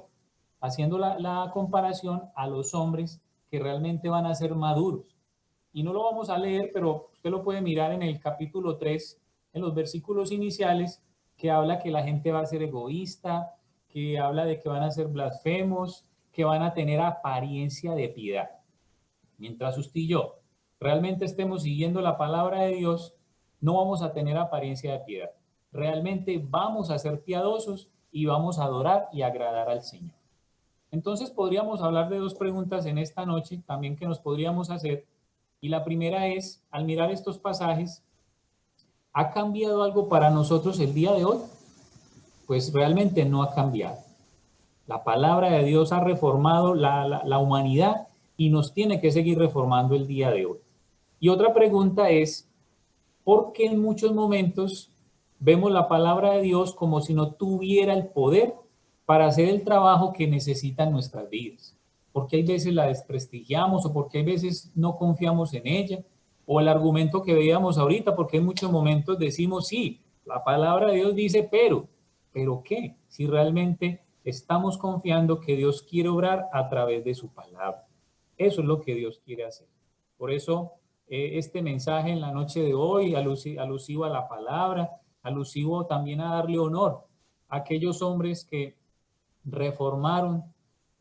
[SPEAKER 1] haciendo la comparación a los hombres que realmente van a ser maduros. Y no lo vamos a leer, pero usted lo puede mirar en el capítulo 3, en los versículos iniciales, que habla que la gente va a ser egoísta, que habla de que van a ser blasfemos, que van a tener apariencia de piedad. Mientras usted y yo realmente estemos siguiendo la palabra de Dios, no vamos a tener apariencia de piedad. realmente vamos a ser piadosos y vamos a adorar y agradar al Señor. Entonces podríamos hablar de dos preguntas en esta noche también que nos podríamos hacer. Y la primera es, al mirar estos pasajes, ¿ha cambiado algo para nosotros el día de hoy? Pues realmente no ha cambiado. La palabra de Dios ha reformado la humanidad y nos tiene que seguir reformando el día de hoy. Y otra pregunta es, ¿por qué en muchos momentos vemos la palabra de Dios como si no tuviera el poder para hacer el trabajo que necesitan nuestras vidas? ¿Por qué hay veces la desprestigiamos o por qué hay veces no confiamos en ella? O el argumento que veíamos ahorita, porque en muchos momentos decimos, sí, la palabra de Dios dice, ¿pero qué? Si realmente estamos confiando que Dios quiere obrar a través de su palabra. Eso es lo que Dios quiere hacer. Por eso, este mensaje en la noche de hoy, alusivo a la palabra, alusivo también a darle honor a aquellos hombres que reformaron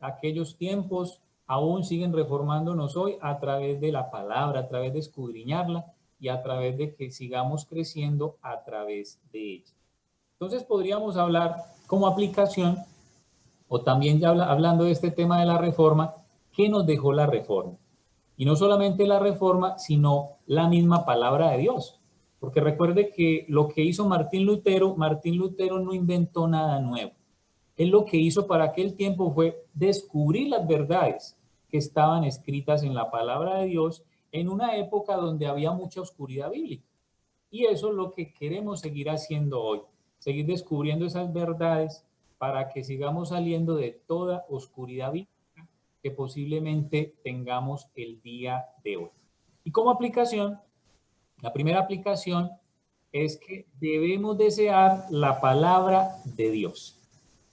[SPEAKER 1] aquellos tiempos, aún siguen reformándonos hoy a través de la palabra, a través de escudriñarla y a través de que sigamos creciendo a través de ella. Entonces podríamos hablar como aplicación, o también ya hablando de este tema de la reforma, ¿qué nos dejó la reforma? Y no solamente la reforma, sino la misma palabra de Dios. Porque recuerde que lo que hizo Martín Lutero no inventó nada nuevo. Él lo que hizo para aquel tiempo fue descubrir las verdades que estaban escritas en la palabra de Dios en una época donde había mucha oscuridad bíblica. Y eso es lo que queremos seguir haciendo hoy, seguir descubriendo esas verdades para que sigamos saliendo de toda oscuridad bíblica que posiblemente tengamos el día de hoy. Y como aplicación, la primera aplicación es que debemos desear la palabra de Dios.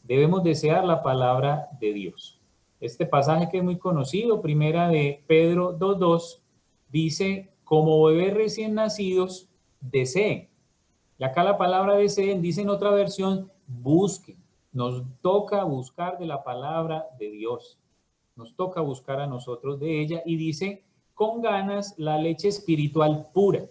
[SPEAKER 1] Debemos desear la palabra de Dios. Este pasaje que es muy conocido, primera de Pedro 2:2, dice, como bebés recién nacidos, deseen. Y acá la palabra deseen, dice en otra versión, busquen. Nos toca buscar de la palabra de Dios. Nos toca buscar a nosotros de ella y dice, con ganas, la leche espiritual pura.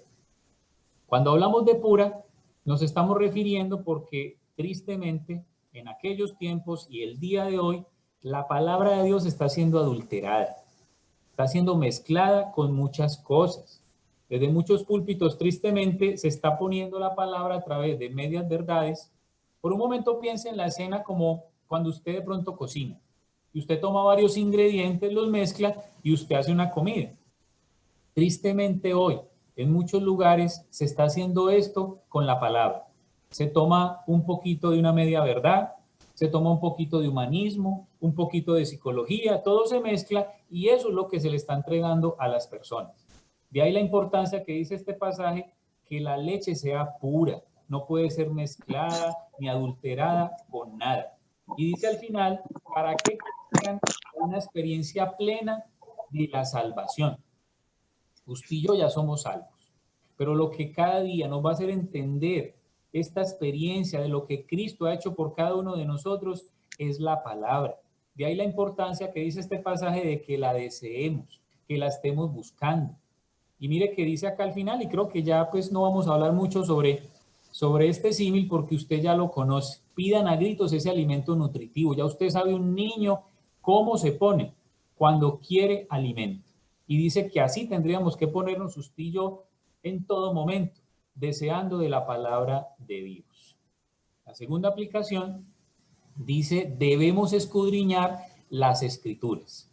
[SPEAKER 1] Cuando hablamos de pura, nos estamos refiriendo porque tristemente en aquellos tiempos y el día de hoy, la palabra de Dios está siendo adulterada, está siendo mezclada con muchas cosas. Desde muchos púlpitos, tristemente, se está poniendo la palabra a través de medias verdades. Por un momento piense en la escena como cuando usted de pronto cocina. Y usted toma varios ingredientes, los mezcla y usted hace una comida. Tristemente hoy, en muchos lugares, se está haciendo esto con la palabra. Se toma un poquito de una media verdad, se toma un poquito de humanismo, un poquito de psicología, todo se mezcla y eso es lo que se le está entregando a las personas. De ahí la importancia que dice este pasaje, que la leche sea pura, no puede ser mezclada ni adulterada con nada. Y dice al final, para que tengan una experiencia plena de la salvación. Usted y yo ya somos salvos, pero lo que cada día nos va a hacer entender esta experiencia de lo que Cristo ha hecho por cada uno de nosotros es la palabra. De ahí la importancia que dice este pasaje de que la deseemos, que la estemos buscando. Y mire que dice acá al final, y creo que ya pues no vamos a hablar mucho sobre este símil porque usted ya lo conoce. Pidan a gritos ese alimento nutritivo. Ya usted sabe un niño cómo se pone cuando quiere alimento. Y dice que así tendríamos que ponernos usted y yo en todo momento, deseando de la palabra de Dios. La segunda aplicación dice, debemos escudriñar las escrituras.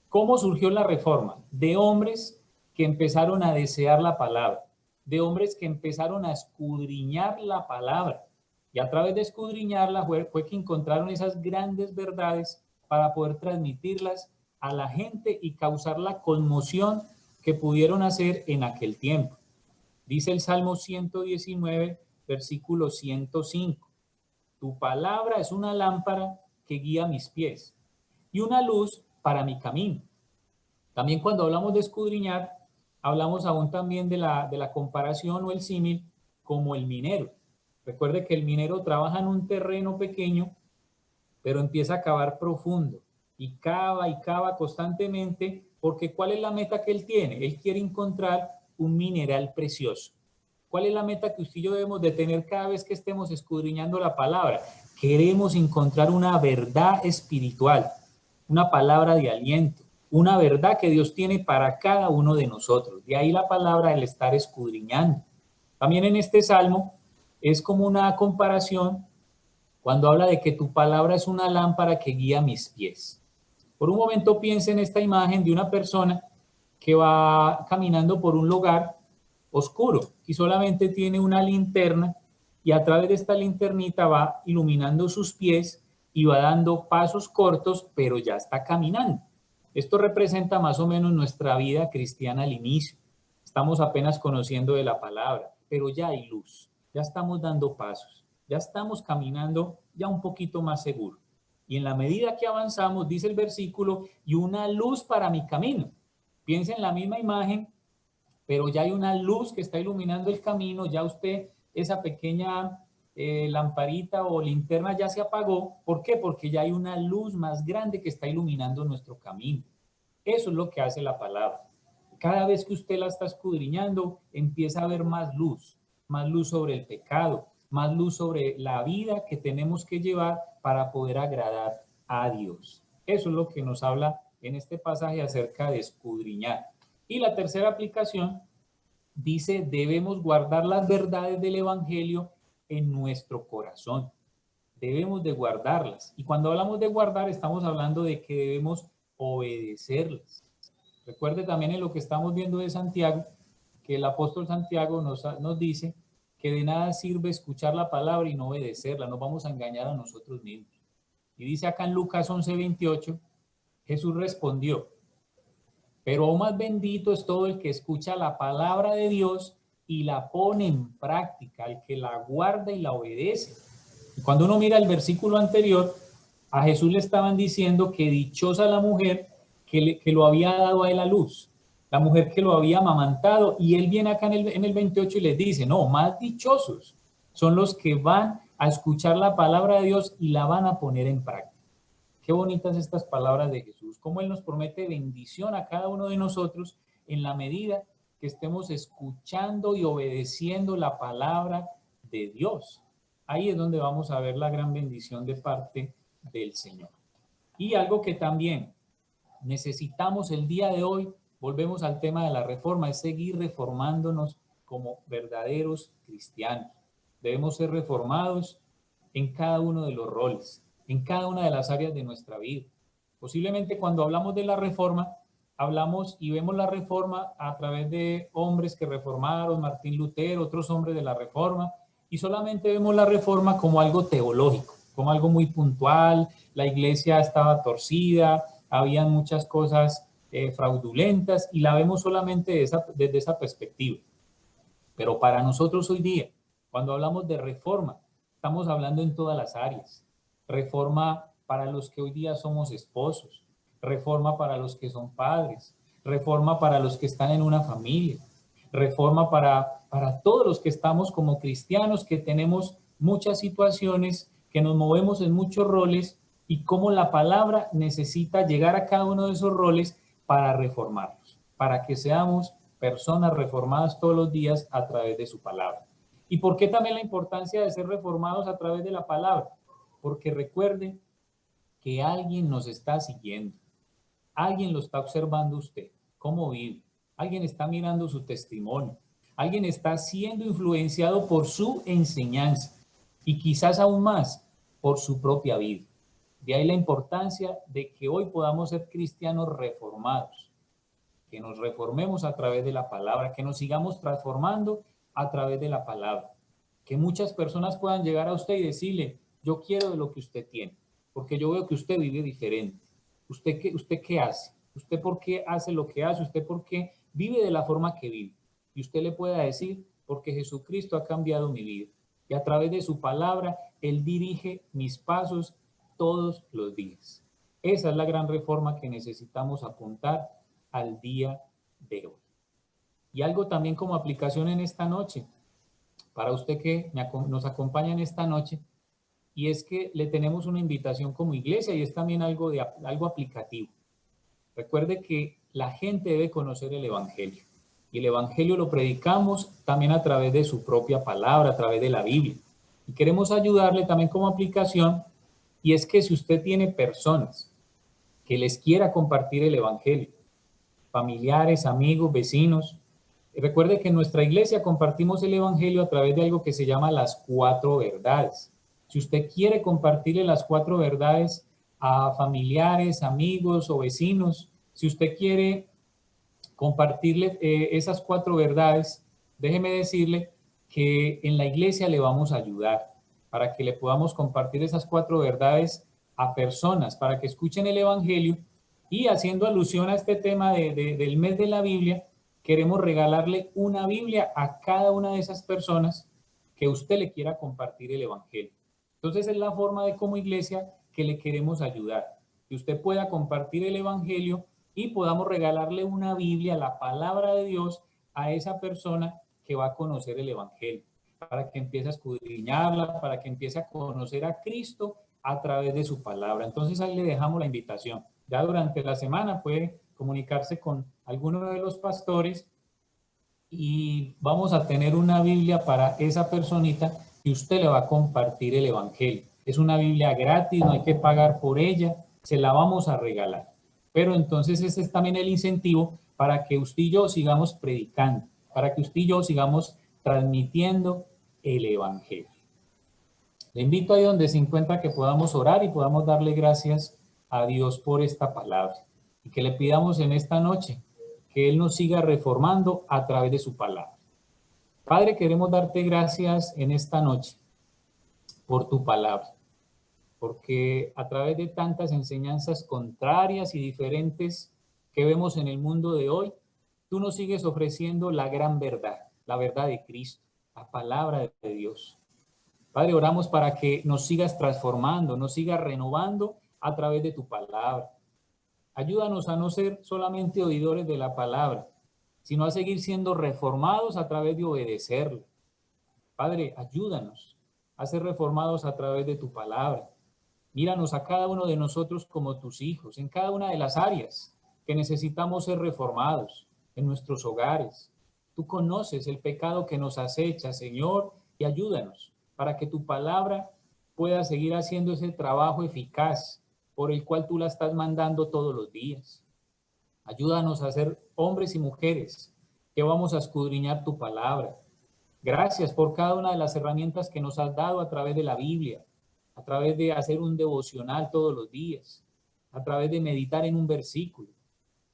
[SPEAKER 1] ¿Cómo surgió la reforma? De hombres que empezaron a desear la palabra, de hombres que empezaron a escudriñar la palabra. Y a través de escudriñarla fue que encontraron esas grandes verdades para poder transmitirlas a la gente y causar la conmoción que pudieron hacer en aquel tiempo. Dice el Salmo 119, versículo 105. Tu palabra es una lámpara que guía mis pies y una luz para mi camino. También cuando hablamos de escudriñar, hablamos aún también de la comparación o el símil como el minero. Recuerde que el minero trabaja en un terreno pequeño, pero empieza a cavar profundo y cava constantemente porque ¿cuál es la meta que él tiene? Él quiere encontrar un mineral precioso. ¿Cuál es la meta que usted y yo debemos de tener cada vez que estemos escudriñando la palabra? Queremos encontrar una verdad espiritual, una palabra de aliento, una verdad que Dios tiene para cada uno de nosotros. De ahí la palabra el estar escudriñando. También en este salmo es como una comparación cuando habla de que tu palabra es una lámpara que guía mis pies. Por un momento piensa en esta imagen de una persona que va caminando por un lugar oscuro y solamente tiene una linterna y a través de esta linternita va iluminando sus pies y va dando pasos cortos, pero ya está caminando. Esto representa más o menos nuestra vida cristiana al inicio. Estamos apenas conociendo de la palabra, pero ya hay luz, ya estamos dando pasos, ya estamos caminando ya un poquito más seguro. Y en la medida que avanzamos, dice el versículo, y una luz para mi camino. Piensa en la misma imagen, pero ya hay una luz que está iluminando el camino, ya usted, esa pequeña lamparita o linterna ya se apagó. ¿Por qué? Porque ya hay una luz más grande que está iluminando nuestro camino. Eso es lo que hace la palabra. Cada vez que usted la está escudriñando, empieza a ver más luz sobre el pecado, más luz sobre la vida que tenemos que llevar para poder agradar a Dios. Eso es lo que nos habla en este pasaje acerca de escudriñar. Y la tercera aplicación dice, debemos guardar las verdades del Evangelio en nuestro corazón. Debemos de guardarlas. Y cuando hablamos de guardar, estamos hablando de que debemos obedecerlas. Recuerde también en lo que estamos viendo de Santiago, que el apóstol Santiago nos dice que de nada sirve escuchar la palabra y no obedecerla, nos vamos a engañar a nosotros mismos. Y dice acá en Lucas 11:28, Jesús respondió, pero aún más bendito es todo el que escucha la palabra de Dios y la pone en práctica, el que la guarda y la obedece. Y cuando uno mira el versículo anterior, a Jesús le estaban diciendo que dichosa la mujer que lo había dado a él a luz, la mujer que lo había amamantado, y él viene acá en el 28 y les dice, no, más dichosos son los que van a escuchar la palabra de Dios y la van a poner en práctica. Qué bonitas estas palabras de Jesús, cómo Él nos promete bendición a cada uno de nosotros en la medida que estemos escuchando y obedeciendo la palabra de Dios. Ahí es donde vamos a ver la gran bendición de parte del Señor. Y algo que también necesitamos el día de hoy, volvemos al tema de la reforma, es seguir reformándonos como verdaderos cristianos. Debemos ser reformados en cada uno de los roles, en cada una de las áreas de nuestra vida. Posiblemente cuando hablamos de la reforma, hablamos y vemos la reforma a través de hombres que reformaron, Martín Lutero, otros hombres de la reforma, y solamente vemos la reforma como algo teológico, como algo muy puntual, la iglesia estaba torcida, habían muchas cosas fraudulentas, y la vemos solamente desde esa perspectiva. Pero para nosotros hoy día, cuando hablamos de reforma, estamos hablando en todas las áreas. Reforma para los que hoy día somos esposos, reforma para los que son padres, reforma para los que están en una familia, reforma para todos los que estamos como cristianos, que tenemos muchas situaciones, que nos movemos en muchos roles, y cómo la palabra necesita llegar a cada uno de esos roles para reformarlos, para que seamos personas reformadas todos los días a través de su palabra. ¿Y por qué también la importancia de ser reformados a través de la palabra? Porque recuerde que alguien nos está siguiendo, alguien lo está observando usted, cómo vive, alguien está mirando su testimonio, alguien está siendo influenciado por su enseñanza y quizás aún más por su propia vida. De ahí la importancia de que hoy podamos ser cristianos reformados, que nos reformemos a través de la palabra, que nos sigamos transformando a través de la palabra, que muchas personas puedan llegar a usted y decirle, yo quiero de lo que usted tiene, porque yo veo que usted vive diferente. ¿Usted qué hace? ¿Usted por qué hace lo que hace? ¿Usted por qué vive de la forma que vive? Y usted le pueda decir, porque Jesucristo ha cambiado mi vida. Y a través de su palabra, Él dirige mis pasos todos los días. Esa es la gran reforma que necesitamos apuntar al día de hoy. Y algo también como aplicación en esta noche, para usted que nos acompaña en esta noche, y es que le tenemos una invitación como iglesia, y es también algo aplicativo. Recuerde que la gente debe conocer el Evangelio. Y el evangelio lo predicamos también a través de su propia palabra, a través de la Biblia. Y queremos ayudarle también como aplicación, y es que si usted tiene personas que les quiera compartir el evangelio, familiares, amigos, vecinos, recuerde que en nuestra iglesia compartimos el evangelio a través de algo que se llama las 4 verdades. Si usted quiere compartirle las 4 verdades a familiares, amigos o vecinos, si usted quiere compartirle esas 4 verdades, déjeme decirle que en la iglesia le vamos a ayudar para que le podamos compartir esas 4 verdades a personas, para que escuchen el evangelio. Y haciendo alusión a este tema del mes de la Biblia, queremos regalarle una Biblia a cada una de esas personas que usted le quiera compartir el evangelio. Entonces es la forma de como iglesia que le queremos ayudar, que usted pueda compartir el evangelio y podamos regalarle una Biblia, la palabra de Dios, a esa persona que va a conocer el evangelio, para que empiece a escudriñarla, para que empiece a conocer a Cristo a través de su palabra. Entonces ahí le dejamos la invitación. Ya durante la semana puede comunicarse con alguno de los pastores y vamos a tener una Biblia para esa personita y usted le va a compartir el evangelio. Es una Biblia gratis, no hay que pagar por ella, se la vamos a regalar. Pero entonces ese es también el incentivo para que usted y yo sigamos predicando, para que usted y yo sigamos transmitiendo el evangelio. Le invito ahí donde se encuentra que podamos orar y podamos darle gracias a Dios por esta palabra y que le pidamos en esta noche que Él nos siga reformando a través de su palabra. Padre, queremos darte gracias en esta noche por tu palabra, porque a través de tantas enseñanzas contrarias y diferentes que vemos en el mundo de hoy, tú nos sigues ofreciendo la gran verdad, la verdad de Cristo, la palabra de Dios. Padre, oramos para que nos sigas transformando, nos sigas renovando a través de tu palabra. Ayúdanos a no ser solamente oidores de la palabra, sino a seguir siendo reformados a través de obedecerla. Padre, ayúdanos a ser reformados a través de tu palabra. Míranos a cada uno de nosotros como tus hijos, en cada una de las áreas que necesitamos ser reformados, en nuestros hogares. Tú conoces el pecado que nos acecha, Señor, y ayúdanos para que tu palabra pueda seguir haciendo ese trabajo eficaz por el cual tú la estás mandando todos los días. Ayúdanos a ser hombres y mujeres que vamos a escudriñar tu palabra. Gracias por cada una de las herramientas que nos has dado a través de la Biblia, a través de hacer un devocional todos los días, a través de meditar en un versículo.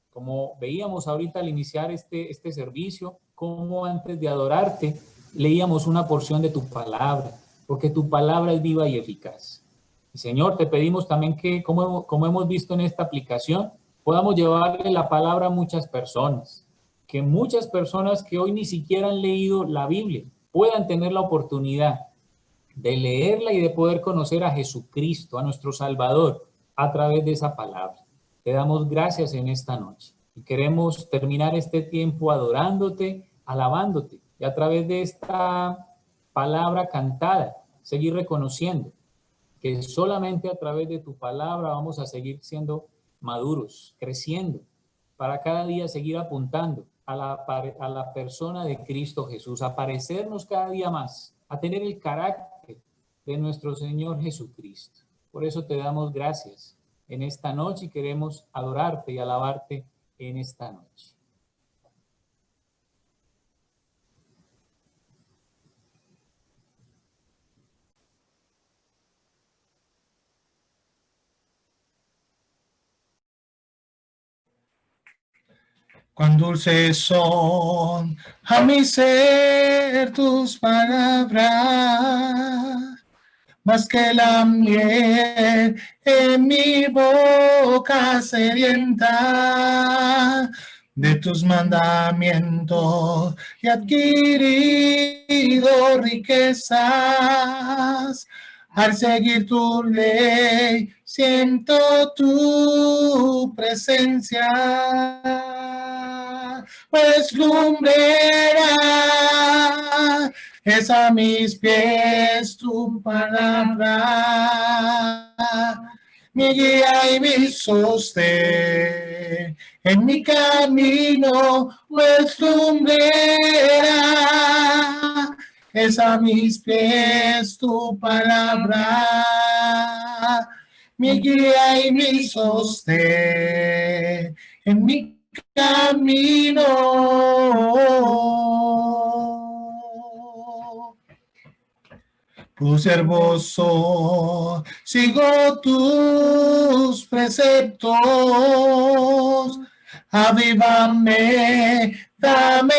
[SPEAKER 1] Como veíamos ahorita al iniciar este servicio, como antes de adorarte leíamos una porción de tu palabra, porque tu palabra es viva y eficaz. Y Señor, te pedimos también que, como hemos visto en esta aplicación, podamos llevarle la palabra a muchas personas, que muchas personas que hoy ni siquiera han leído la Biblia puedan tener la oportunidad de leerla y de poder conocer a Jesucristo, a nuestro Salvador, a través de esa palabra. Te damos gracias en esta noche y queremos terminar este tiempo adorándote, alabándote y a través de esta palabra cantada, seguir reconociendo que solamente a través de tu palabra vamos a seguir siendo maduros, creciendo, para cada día seguir apuntando a la persona de Cristo Jesús, a parecernos cada día más, a tener el carácter de nuestro Señor Jesucristo. Por eso te damos gracias en esta noche y queremos adorarte y alabarte en esta noche.
[SPEAKER 5] Cuán dulces son a mi ser tus palabras, más que la miel en mi boca sedienta de tus mandamientos y adquirido riquezas. Al seguir tu ley, siento tu presencia, pues lumbrera es a mis pies tu palabra, mi guía y mi sostén. En mi camino, pues lumbrera es a mis pies tu palabra, mi guía y mi sostén. En mi camino, tu servoso, sigo tus preceptos, avívame, dame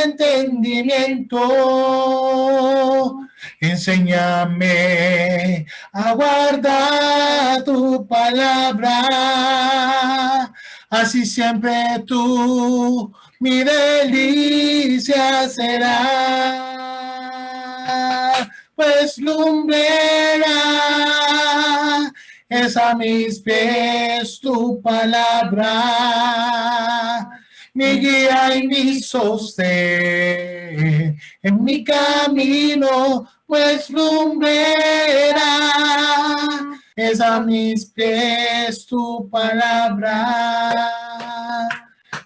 [SPEAKER 5] entendimiento, enséñame a guardar tu palabra, así siempre tú mi delicia será. Pues lumbrera es a mis pies tu palabra, mi guía y mi sostén. En mi camino, pues lumbrera es a mis pies tu palabra,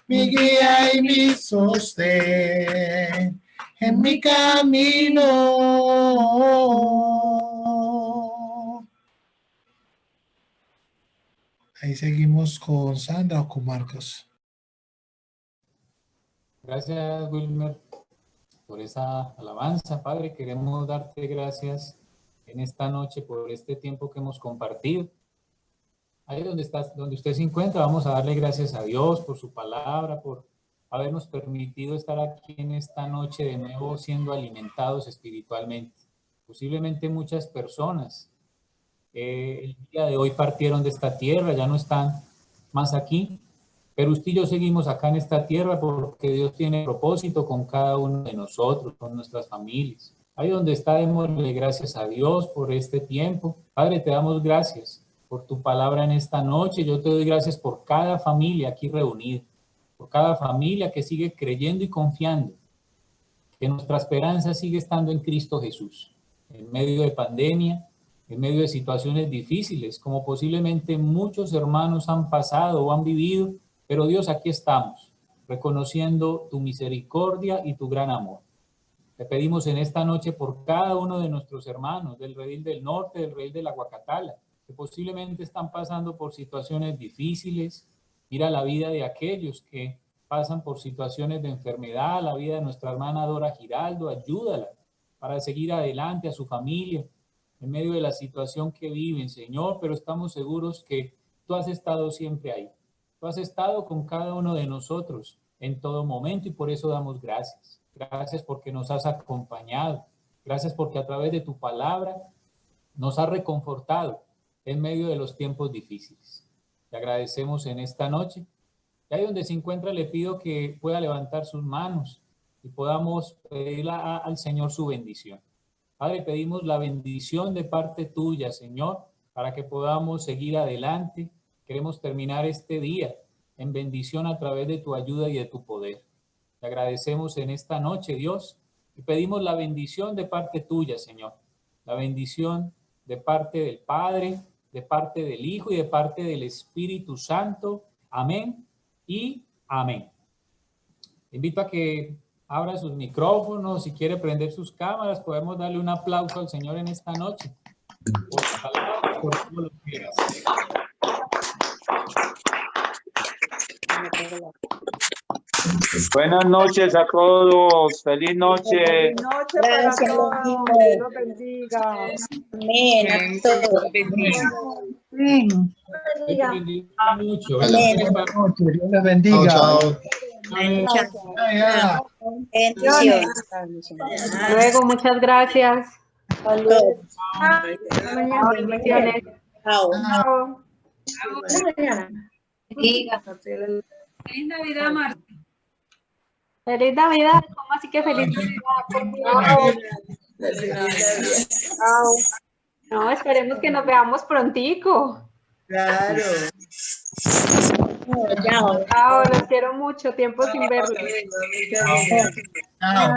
[SPEAKER 5] mi guía y mi sostén. En mi camino. Ahí seguimos con Sandra o con Marcos.
[SPEAKER 1] Gracias, Wilmer, por esa alabanza, Padre. Queremos darte gracias en esta noche por este tiempo que hemos compartido. Ahí donde usted se encuentra, vamos a darle gracias a Dios por su palabra, por habernos permitido estar aquí en esta noche de nuevo siendo alimentados espiritualmente. Posiblemente muchas personas el día de hoy partieron de esta tierra, ya no están más aquí, pero usted y yo seguimos acá en esta tierra porque Dios tiene propósito con cada uno de nosotros, con nuestras familias. Ahí donde está, démosle gracias a Dios por este tiempo. Padre, te damos gracias por tu palabra en esta noche. Yo te doy gracias por cada familia aquí reunida, por cada familia que sigue creyendo y confiando que nuestra esperanza sigue estando en Cristo Jesús. En medio de pandemia, en medio de situaciones difíciles, como posiblemente muchos hermanos han pasado o han vivido, pero Dios, aquí estamos, reconociendo tu misericordia y tu gran amor. Te pedimos en esta noche por cada uno de nuestros hermanos del Redil del Norte, del Redil de la Guacatala, que posiblemente están pasando por situaciones difíciles. Mira la vida de aquellos que pasan por situaciones de enfermedad, la vida de nuestra hermana Dora Giraldo, ayúdala para seguir adelante, a su familia, en medio de la situación que viven, Señor, pero estamos seguros que tú has estado siempre ahí. Tú has estado con cada uno de nosotros en todo momento y por eso damos gracias. Gracias porque nos has acompañado. Gracias porque a través de tu palabra nos has reconfortado en medio de los tiempos difíciles. Te agradecemos en esta noche. Y ahí donde se encuentra le pido que pueda levantar sus manos y podamos pedirle al Señor su bendición. Padre, pedimos la bendición de parte tuya, Señor, para que podamos seguir adelante. Queremos terminar este día en bendición a través de tu ayuda y de tu poder. Te agradecemos en esta noche, Dios, y pedimos la bendición de parte tuya, Señor. La bendición de parte del Padre, de parte del Hijo y de parte del Espíritu Santo. Amén y amén. Te invito a que abra sus micrófonos, si quiere prender sus cámaras, podemos darle un aplauso al Señor en esta noche. Por su palabra, por todo lo que hace.
[SPEAKER 6] Buenas noches a todos. Feliz noche.
[SPEAKER 7] Feliz noche para todos. Dios los bendiga.
[SPEAKER 8] Amén. A todos.
[SPEAKER 1] Mucho.
[SPEAKER 5] Dios les bendiga.
[SPEAKER 8] Chao.
[SPEAKER 7] Bendiciones.
[SPEAKER 9] Luego, muchas gracias.
[SPEAKER 8] Saludos.
[SPEAKER 9] Bendiciones.
[SPEAKER 8] Chao.
[SPEAKER 9] Chao.
[SPEAKER 7] Feliz Navidad, Marta.
[SPEAKER 9] Feliz Navidad. ¿Cómo así que feliz Navidad? Chao. No, esperemos que nos veamos prontico.
[SPEAKER 8] Claro. Chao.
[SPEAKER 9] Chao, los quiero mucho. Tiempo sin verlos.
[SPEAKER 5] Chao.